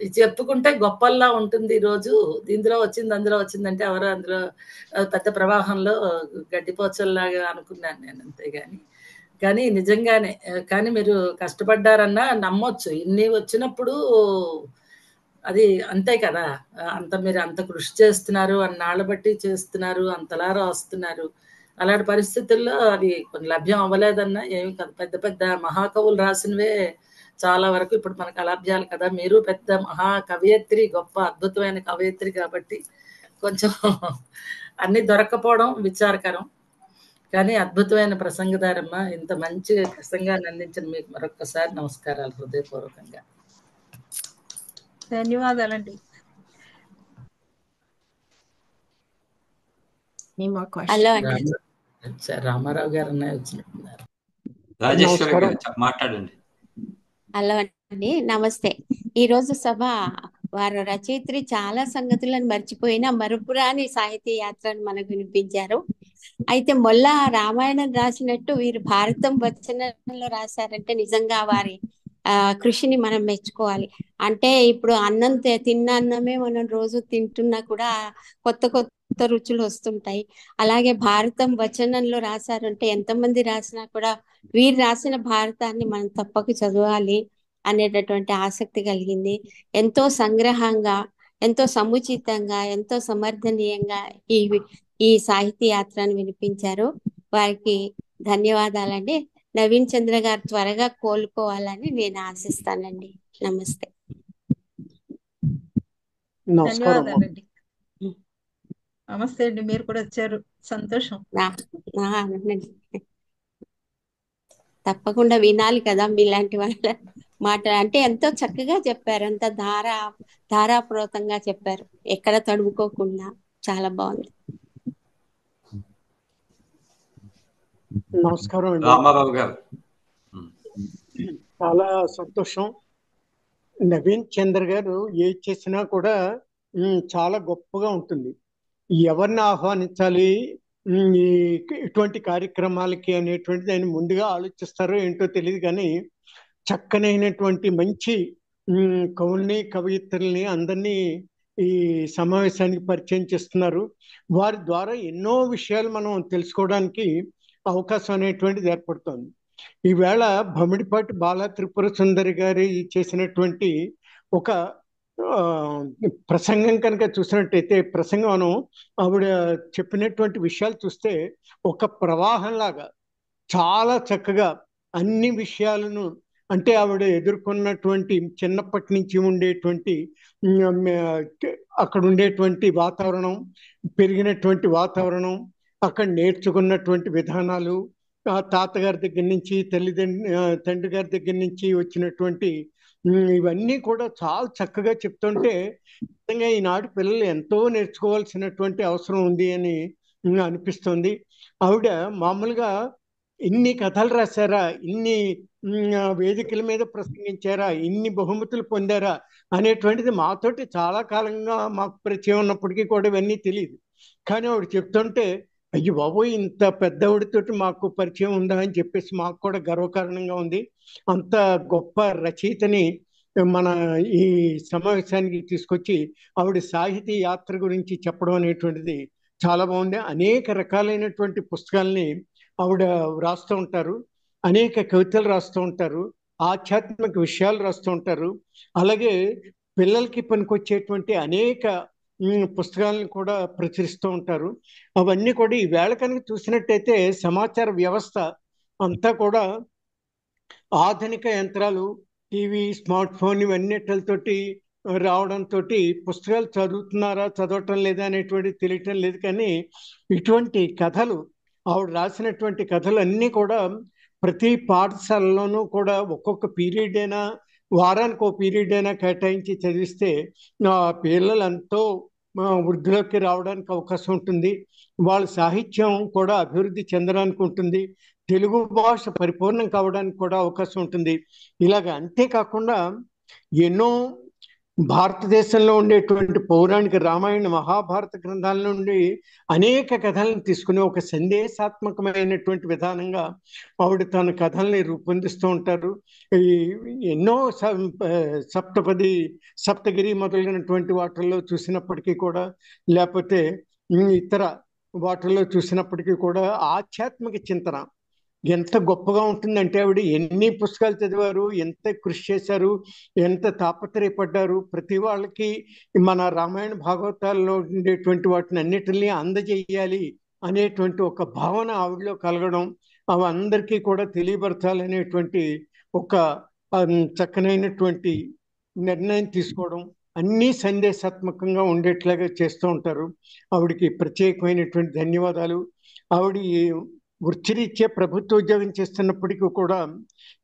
ఇది చెప్పుకుంటే గొప్పల్లా ఉంటుంది ఈరోజు. ఇందులో వచ్చింది, అందులో వచ్చిందంటే ఎవరో అందులో పెద్ద ప్రవాహంలో గడ్డిపోచల్లాగా అనుకున్నాను నేను, అంతేగాని. కానీ నిజంగానే కానీ మీరు కష్టపడ్డారన్నా నమ్మొచ్చు. ఇన్ని వచ్చినప్పుడు అది అంతే కదా! అంత మీరు అంత కృషి చేస్తున్నారు, అన్నాళ్ళ బట్టి చేస్తున్నారు, అంతలా రాస్తున్నారు. అలాంటి పరిస్థితుల్లో అది కొన్ని లభ్యం అవ్వలేదన్నా ఏమి కాదు. పెద్ద పెద్ద మహాకవులు రాసినవే చాలా వరకు ఇప్పుడు మనకు అలభ్యాలు కదా! మీరు పెద్ద మహా కవయిత్రి, గొప్ప అద్భుతమైన కవయిత్రి కాబట్టి కొంచెం అన్నీ దొరక్కపోవడం విచారకరం. కానీ అద్భుతమైన ప్రసంగదారమ్మ. ఇంత మంచి ప్రసంగాన్ని అందించిన మీకు మరొక్కసారి నమస్కారాలు హృదయపూర్వకంగా. ధన్యవాదాలండి. Any more hello questions? అండి. రామారావు గారు అన్నయ్య వచ్చినట్టున్నారు. రాజేశ్వరి నమస్కారం. గారు మాట్లాడండి. హలో అండి, నమస్తే. ఈరోజు సభ వారు రచయిత్రి చాలా సంగతులను మర్చిపోయిన మరుపురాని సాహితీ యాత్రను మనకు వినిపించారు. అయితే మొల్ల రామాయణం రాసినట్టు వీరు భారతం వచనంలో రాశారంటే నిజంగా వారి కృషిని మనం మెచ్చుకోవాలి. అంటే ఇప్పుడు అన్నం తిన్న అన్నమే మనం రోజు తింటున్నా కూడా కొత్త కొత్త రుచులు వస్తుంటాయి. అలాగే భారతం వచనంలో రాశారంటే ఎంతమంది రాసినా కూడా వీరు రాసిన భారతాన్ని మనం తప్పక చదవాలి అనేటటువంటి ఆసక్తి కలిగింది. ఎంతో సంగ్రహంగా, ఎంతో సముచితంగా, ఎంతో సమర్థనీయంగా ఈ సాహితీ యాత్రను వినిపించారు. వారికి ధన్యవాదాలండి. నవీన్ చంద్ర గారు త్వరగా కోలుకోవాలని నేను ఆశిస్తానండి. నమస్తే. నమస్కారం. ధన్యవాదాలండి. నమస్తే అండి, మీరు కూడా వచ్చారు, సంతోషం. తప్పకుండా వినాలి కదా మీలాంటి వాళ్ళ మాట. అంటే ఎంతో చక్కగా చెప్పారు, అంత ధారాపూర్వకంగా చెప్పారు, ఎక్కడ తడుముకోకుండా. చాలా బాగుంది. నమస్కారం అండి. రామారావు గారు. చాలా సంతోషం. నవీన్ చంద్ర గారు ఏది చేసినా కూడా చాలా గొప్పగా ఉంటుంది. ఎవరిని ఆహ్వానించాలి ఇటువంటి కార్యక్రమాలకి అనేటువంటిది ఆయన ముందుగా ఆలోచిస్తారో ఏంటో తెలియదు, కానీ చక్కనైనటువంటి మంచి కవుల్ని, కవయిత్రుల్ని అందరినీ ఈ సమావేశానికి పరిచయం చేస్తున్నారు. వారి ద్వారా ఎన్నో విషయాలు మనం తెలుసుకోవడానికి అవకాశం అనేటువంటిది ఏర్పడుతుంది. ఈవేళ భమిడిపాటి బాల త్రిపుర సుందరి గారి చేసినటువంటి ఒక ప్రసంగం కనుక చూసినట్టయితే, ప్రసంగం ఆవిడ చెప్పినటువంటి విషయాలు చూస్తే ఒక ప్రవాహంలాగా చాలా చక్కగా అన్ని విషయాలను, అంటే ఆవిడ ఎదుర్కొన్నటువంటి చిన్నప్పటి నుంచి ఉండేటువంటి అక్కడ ఉండేటువంటి వాతావరణం, పెరిగినటువంటి వాతావరణం, అక్కడ నేర్చుకున్నటువంటి విధానాలు, తాతగారి దగ్గర నుంచి తండ్రి గారి దగ్గర నుంచి వచ్చినటువంటి ఇవన్నీ కూడా చాలా చక్కగా చెప్తుంటే నిజంగా ఈనాటి పిల్లలు ఎంతో నేర్చుకోవాల్సినటువంటి అవసరం ఉంది అని అనిపిస్తుంది. ఆవిడ మామూలుగా ఇన్ని కథలు రాశారా, ఇన్ని వేదికల మీద ప్రసంగించారా, ఇన్ని బహుమతులు పొందారా అనేటువంటిది మాతోటి చాలా కాలంగా మాకు పరిచయం ఉన్నప్పటికీ కూడా ఇవన్నీ తెలియదు. కానీ ఆవిడ చెప్తుంటే అయ్యో బాబోయ్, ఇంత పెద్దవాడితోటి మాకు పరిచయం ఉందా అని చెప్పేసి మాకు కూడా గర్వకారణంగా ఉంది. అంత గొప్ప రచయితని మన ఈ సమావేశానికి తీసుకొచ్చి ఆవిడ సాహితీ యాత్ర గురించి చెప్పడం అనేటువంటిది చాలా బాగుంది. అనేక రకాలైనటువంటి పుస్తకాలని ఆవిడ రాస్తూ ఉంటారు, అనేక కవితలు రాస్తూ ఉంటారు, ఆధ్యాత్మిక విషయాలు రాస్తూ ఉంటారు. అలాగే పిల్లలకి పనికొచ్చేటువంటి అనేక పుస్తకాలను కూడా ప్రచురిస్తూ ఉంటారు. అవన్నీ కూడా ఈ వేళ కనుక చూసినట్టయితే సమాచార వ్యవస్థ అంతా కూడా ఆధునిక యంత్రాలు, టీవీ, స్మార్ట్ ఫోన్ ఇవన్నిటితోటి రావడంతో పుస్తకాలు చదువుతున్నారా చదవటం లేదా అనేటువంటి తెలియటం లేదు. కానీ ఇటువంటి కథలు, ఆవిడ రాసినటువంటి కథలు అన్నీ కూడా ప్రతి పాఠశాలలోనూ కూడా ఒక్కొక్క పీరియడ్ అయినా, వారానికి ఒక పీరియడ్ అయినా కేటాయించి చదివిస్తే పిల్లలు ఎంతో వృద్ధిలోకి రావడానికి అవకాశం ఉంటుంది. వాళ్ళ సాహిత్యం కూడా అభివృద్ధి చెందడానికి ఉంటుంది. తెలుగు భాష పరిపూర్ణం కావడానికి కూడా అవకాశం ఉంటుంది. ఇలాగ అంతేకాకుండా ఎన్నో భారతదేశంలో ఉండేటువంటి పౌరాణిక రామాయణ మహాభారత గ్రంథాల నుండి అనేక కథలను తీసుకుని ఒక సందేశాత్మకమైనటువంటి విధానంగా ఆవిడ తన కథల్ని రూపొందిస్తూ ఉంటారు. ఈ ఎన్నో సప్తగిరి మొదలైనటువంటి వాటిల్లో చూసినప్పటికీ కూడా, లేకపోతే ఇతర వాటిల్లో చూసినప్పటికీ కూడా ఆధ్యాత్మిక చింతన ఎంత గొప్పగా ఉంటుందంటే, ఆవిడ ఎన్ని పుస్తకాలు చదివారు, ఎంత కృషి చేశారు, ఎంత తాపత్రయపడ్డారు. ప్రతి వాళ్ళకి మన రామాయణ భాగవతాల్లో ఉండేటువంటి వాటిని అన్నిటినీ అందజేయాలి అనేటువంటి ఒక భావన ఆవిడలో కలగడం, అవి అందరికీ కూడా తెలియపరచాలనేటువంటి ఒక చక్కనైనటువంటి నిర్ణయం తీసుకోవడం, అన్నీ సందేశాత్మకంగా ఉండేట్లాగా చేస్తూ ఉంటారు. ఆవిడికి ప్రత్యేకమైనటువంటి ధన్యవాదాలు. ఆవిడ వృత్తిరీత్యా ప్రభుత్వ ఉద్యోగం చేస్తున్నప్పటికీ కూడా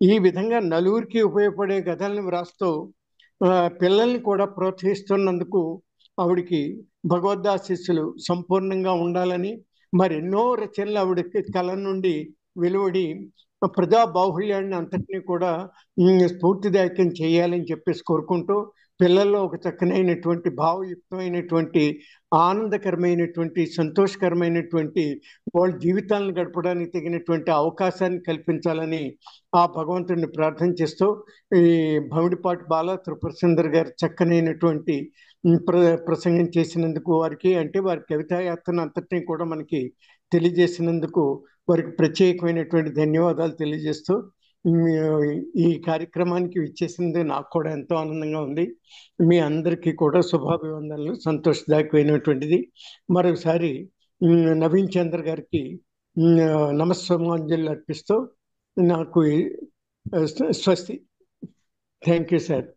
ఈ విధంగా నలుగురికి ఉపయోగపడే కథలను వ్రాస్తూ పిల్లల్ని కూడా ప్రోత్సహిస్తున్నందుకు ఆవిడికి భగవద్దాశీస్సులు సంపూర్ణంగా ఉండాలని, మరెన్నో రచనలు ఆవిడకి కళ నుండి వెలువడి ప్రజా బాహుళ్యాన్ని అంతటినీ కూడా స్ఫూర్తిదాయకం చేయాలని చెప్పేసి కోరుకుంటూ, పిల్లల్లో ఒక చక్కనైనటువంటి భావయుక్తమైనటువంటి ఆనందకరమైనటువంటి సంతోషకరమైనటువంటి వాళ్ళ జీవితాలను గడపడానికి తగినటువంటి అవకాశాన్ని కల్పించాలని ఆ భగవంతుడిని ప్రార్థన చేస్తూ, ఈ భమిడిపాటి బాల త్రిపురసుందర్ గారు చక్కనైనటువంటి ప్రసంగం చేసినందుకు వారికి, అంటే వారి కవితాయాత్రను అంతటినీ కూడా మనకి తెలియజేసినందుకు వారికి ప్రత్యేకమైనటువంటి ధన్యవాదాలు తెలియజేస్తూ, ఈ కార్యక్రమానికి విచ్చేసినందుకు నాకు కూడా ఎంతో ఆనందంగా ఉంది. మీ అందరికీ కూడా శుభాభివందనలు, సంతోషదాయకమైనటువంటిది. మరోసారి నవీన్ చంద్ర గారికి నమస్సమాంజలి అర్పిస్తూ నాకు స్వస్తి. థ్యాంక్ యూ సార్,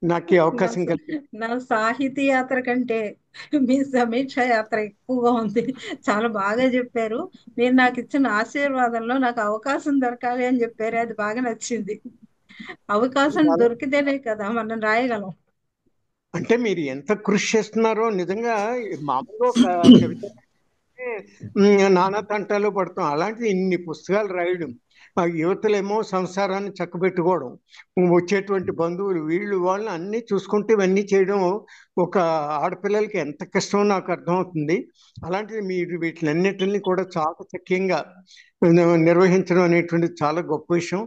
నాకు ఈ అవకాశం కలిగి. నా సాహితీ యాత్ర కంటే మీ సమీక్ష యాత్ర ఎక్కువగా ఉంది. చాలా బాగా చెప్పారు. మీరు నాకు ఇచ్చిన ఆశీర్వాదంలో నాకు అవకాశం దొరకాలి అని చెప్పారు, అది బాగా నచ్చింది. అవకాశం దొరికితేనే కదా మనం రాయగలం. అంటే మీరు ఎంత కృషి చేస్తున్నారో నిజంగా. మామూలుగా ఒక కవిత నానా తంటాలు పడతాం, అలాంటిది ఇన్ని పుస్తకాలు రాయడం, ఆ యువతలేమో సంసారాన్ని చక్కబెట్టుకోవడం, వచ్చేటువంటి బంధువులు వీళ్ళు వాళ్ళని అన్నీ చూసుకుంటే ఇవన్నీ చేయడం ఒక ఆడపిల్లలకి ఎంత కష్టమో నాకు అర్థమవుతుంది. అలాంటిది మీరు వీటిలన్నిటిని కూడా చాలా చక్కగా నిర్వహించడం అనేటువంటిది చాలా గొప్ప విషయం.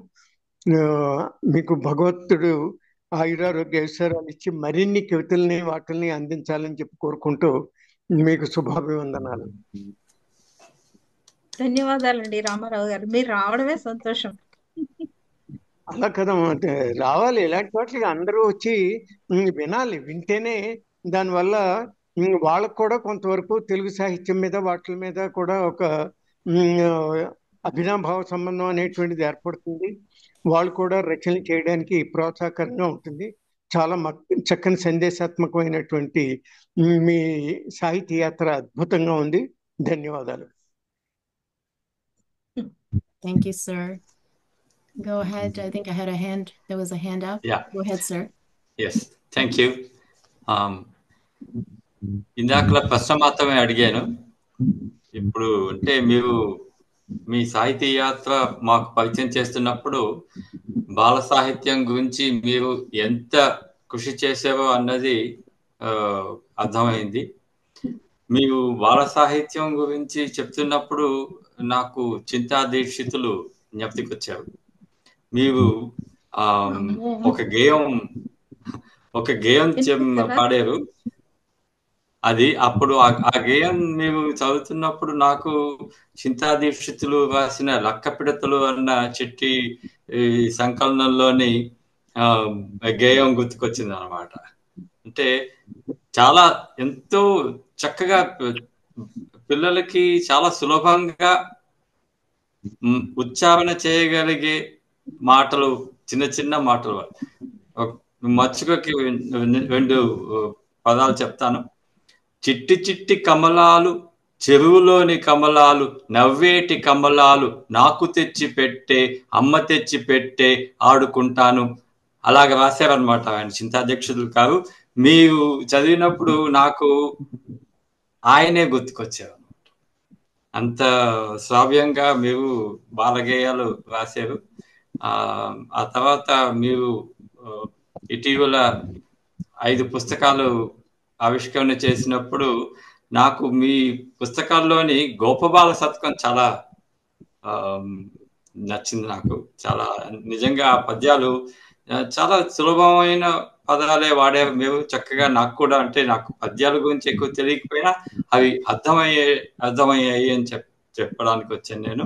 మీకు భగవంతుడు ఆయురారోగ్య ఐశ్వర్యాలు ఇచ్చి మరిన్ని కవితల్ని వాటిల్ని అందించాలని చెప్పి కోరుకుంటూ మీకు శుభాభివందనాలు. ధన్యవాదాలండి రామారావు గారు, మీరు రావడమే సంతోషం. అలా కదా, రావాలి ఇలాంటి వాటికి అందరూ వచ్చి వినాలి. వింటేనే దానివల్ల వాళ్ళకు కూడా కొంతవరకు తెలుగు సాహిత్యం మీద వాటి మీద కూడా ఒక అభినాభావ సంబంధం అనేటువంటిది ఏర్పడుతుంది. వాళ్ళు కూడా రచనలు చేయడానికి ప్రోత్సాహకరంగా ఉంటుంది. చాలా చక్కని సందేశాత్మకమైనటువంటి మీ సాహితీ యాత్ర అద్భుతంగా ఉంది. ధన్యవాదాలు. Thank you, sir. Go ahead. I think I had a hand. There was a hand up. Yeah. Go ahead, sir. Yes. Thank you. ఇందాకలా ప్రశ్న మాత్రమే అడిగాను. ఇప్పుడు అంటే మీరు మీ సాహితీ యాత్ర మాకు పరిచయం చేస్తున్నప్పుడు బాల సాహిత్యం గురించి మీరు ఎంత కృషి చేశారో అన్నది అర్థమైంది. మీరు బాల సాహిత్యం గురించి చెప్తున్నప్పుడు నాకు చింతా దీక్షితులు జ్ఞప్తికొచ్చారు. మీరు ఒక గేయం పాడారు. అది అప్పుడు ఆ గేయం మేము చదువుతున్నప్పుడు నాకు చింతా దీక్షితులు రాసిన లక్కపిడతలు అన్న చిట్టి సంకలనంలోని గేయం గుర్తుకొచ్చింది అనమాట. అంటే చాలా ఎంతో చక్కగా పిల్లలకి చాలా సులభంగా ఉచ్చారణ చేయగలిగే మాటలు, చిన్న చిన్న మాటలు. మచ్చుకకి 2 పదాలు చెప్తాను. చిట్టి చిట్టి కమలాలు, చెరువులోని కమలాలు, నవ్వేటి కమలాలు, నాకు తెచ్చి పెట్టే, అమ్మ తెచ్చి పెట్టే, ఆడుకుంటాను. అలాగ రాశారనమాట ఆయన చింతాధ్యక్షులు కాదు. మీరు చదివినప్పుడు నాకు ఆయనే గుర్తుకొచ్చారు. అంత శ్రావ్యంగా మీరు బాలగేయాలు రాశారు. ఆ తర్వాత మీరు ఇటీవల 5 పుస్తకాలు ఆవిష్కరణ చేసినప్పుడు నాకు మీ పుస్తకాల్లోని గోపబాల శతకం చాలా నచ్చింది. నాకు చాలా నిజంగా ఆ పద్యాలు చాలా సులభమైన పదాలే వాడారు మీరు చక్కగా. నాకు కూడా అంటే నాకు పద్యాల గురించి ఎక్కువ తెలియకపోయినా అవి అర్థమయ్యాయి అని చెప్పడానికి వచ్చాను నేను.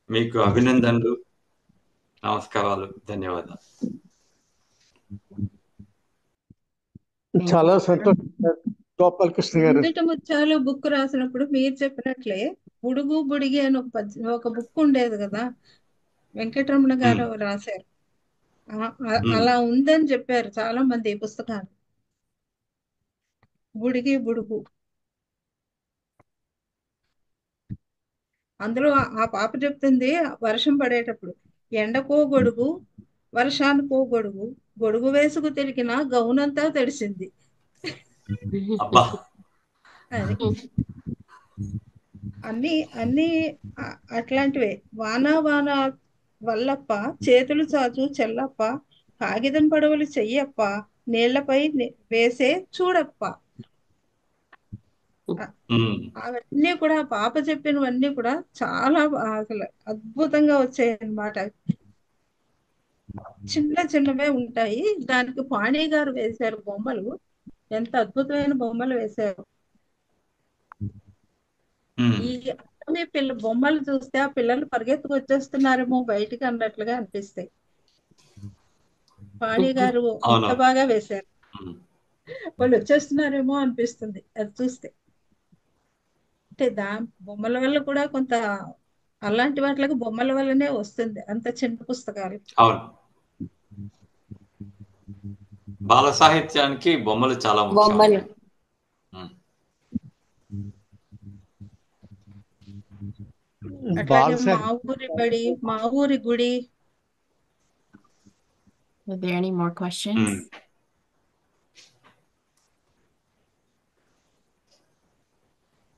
మీకు అభినందనలు, నమస్కారాలు, ధన్యవాదాలు. చాలా సంతోషం గోపాలకృష్ణ గారు. ముందట ముత్యాలు బుక్ రాసినప్పుడు మీరు చెప్పినట్లే బుడుగు బుడిగి అని ఒక బుక్ ఉండేది కదా, వెంకటరమణ గారు రాశారు. అలా ఉందని చెప్పారు చాలా మంది ఈ పుస్తకాలు. బుడిగి బుడుగు అందులో ఆ పాప చెప్తుంది, వర్షం పడేటప్పుడు ఎండకో గొడుగు వర్షానికో గొడుగు, గొడుగు వేసుకు తిరిగిన గౌనంతా తడిసింది. అది అన్ని అట్లాంటివే. వాన వాన వల్లప్ప, చేతులు చాచు చెల్లప్ప, కాగితం పడవలు చెయ్యప్ప, నీళ్లపై వేసే చూడప్ప. అవన్నీ కూడా పాప చెప్పినవన్నీ కూడా చాలా అసలు అద్భుతంగా వచ్చాయి అన్నమాట. చిన్న చిన్నవే ఉంటాయి, దానికి పాణి గారు వేశారు బొమ్మలు. ఎంత అద్భుతమైన బొమ్మలు వేశారు. ఈ బొమ్మలు చూస్తే ఆ పిల్లలు పరిగెత్తుకు వచ్చేస్తున్నారేమో బయటికి అన్నట్లుగా అనిపిస్తాయి. పాణి గారు ఎంత బాగా వేశారు, వాళ్ళు వచ్చేస్తున్నారేమో అనిపిస్తుంది అది చూస్తే. అంటే బొమ్మల వల్ల కూడా కొంత అలాంటి వాటికి బొమ్మల వల్లనే వస్తుంది, అంత చిన్న పుస్తకాలు. అవును, బాల సాహిత్యానికి బొమ్మలు చాలా ముఖ్యం. అట్లాగే మా ఊరి బడి, మా ఊరి గుడి. Are there any more questions?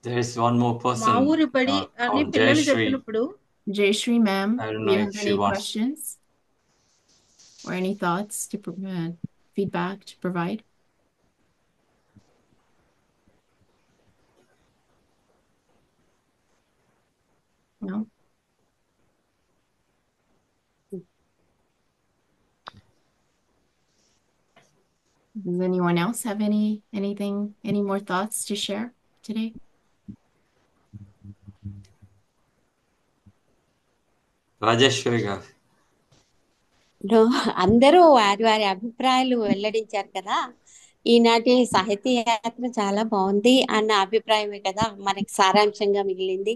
There is one more person. మా ఊరి బడి అని పిల్లలు చెప్పినప్పుడు. Jayashree ma'am, do you have any questions or any thoughts to feedback to provide? No? Does anyone else have any more thoughts to share today? Rajeshwari గారు. అందరూ వారి వారి అభిప్రాయాలు వెల్లడించారు కదా. ఈనాటి సాహితీ యాత్ర చాలా బాగుంది అన్న అభిప్రాయమే కదా మనకి సారాంశంగా మిగిలింది.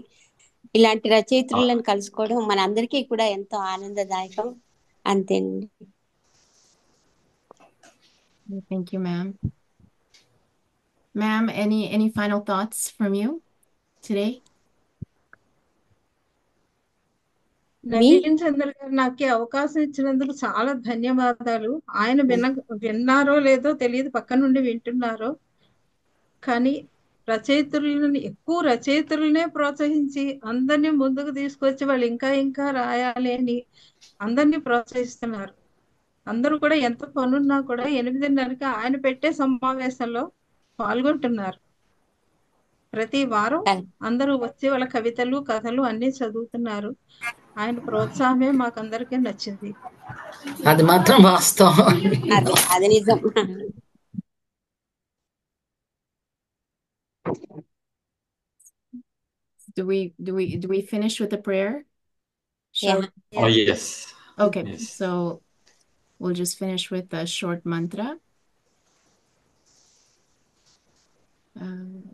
ఇలాంటి రచయిత్రులను కలుసుకోవడం మన అందరికీ కూడా ఎంతో ఆనందదాయకం. అంతేనండి. Thank you, ma'am. Ma'am, any final thoughts from you today? Naveen చంద్ర గారు నాకు అవకాశం ఇచ్చినందుకు చాలా ధన్యవాదాలు. ఆయన విన్నారో లేదో తెలియదు, పక్క నుండి వింటున్నారో, కానీ ఎక్కువ రచయిత్రులనే ప్రోత్సహించి అందరినీ ముందుకు తీసుకొచ్చి వాళ్ళు ఇంకా ఇంకా రాయాలి అని అందరినీ ప్రోత్సహిస్తున్నారు. అందరూ కూడా ఎంత పనున్నా కూడా 8:30కి ఆయన పెట్టే సమావేశంలో పాల్గొంటున్నారు. ప్రతి వారం అందరూ వచ్చి వాళ్ళ కవితలు కథలు అన్ని చదువుతున్నారు. ఆయన ప్రోత్సాహమే మాకందరికీ నచ్చింది. అది మాత్రం వాస్తవం. అది నిజం. Do we finish with a prayer? Yeah. Oh yes. Okay. Yes. So we'll just finish with a short mantra.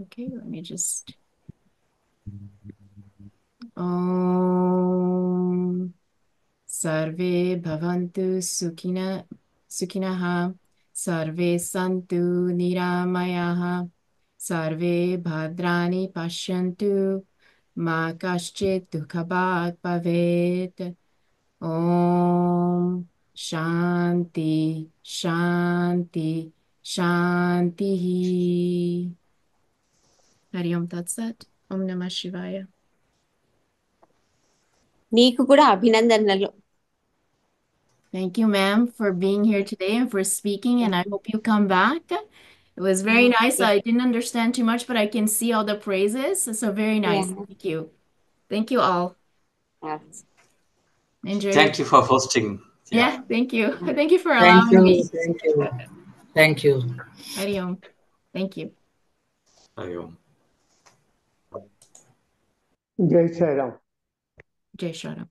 Okay, let me just. Om Sarve Bhavantu Sukhinaha Sarve Santu Niramayaha Sarve Bhadrani Pashyantu Ma Kaschit Dukhabhat Bhavet. Om Shanti Shanti Shanti. Hari Om Tat Sat. Om Namah Shivaya. నీకు కూడా అభినందనలు. Thank you, ma'am, for being here today and for speaking. And I hope you come back. It was very nice. I didn't understand too much, but I can see all the praises. So very nice. Yeah. Thank you. Thank you all. Enjoy your Thank you for hosting. Yeah, thank you. Thank you for Thank allowing you. me. Thank you. Thank you. Hari Om. Thank you. Hari Om. జై శ్రీరామ్. Jai Shri Ram.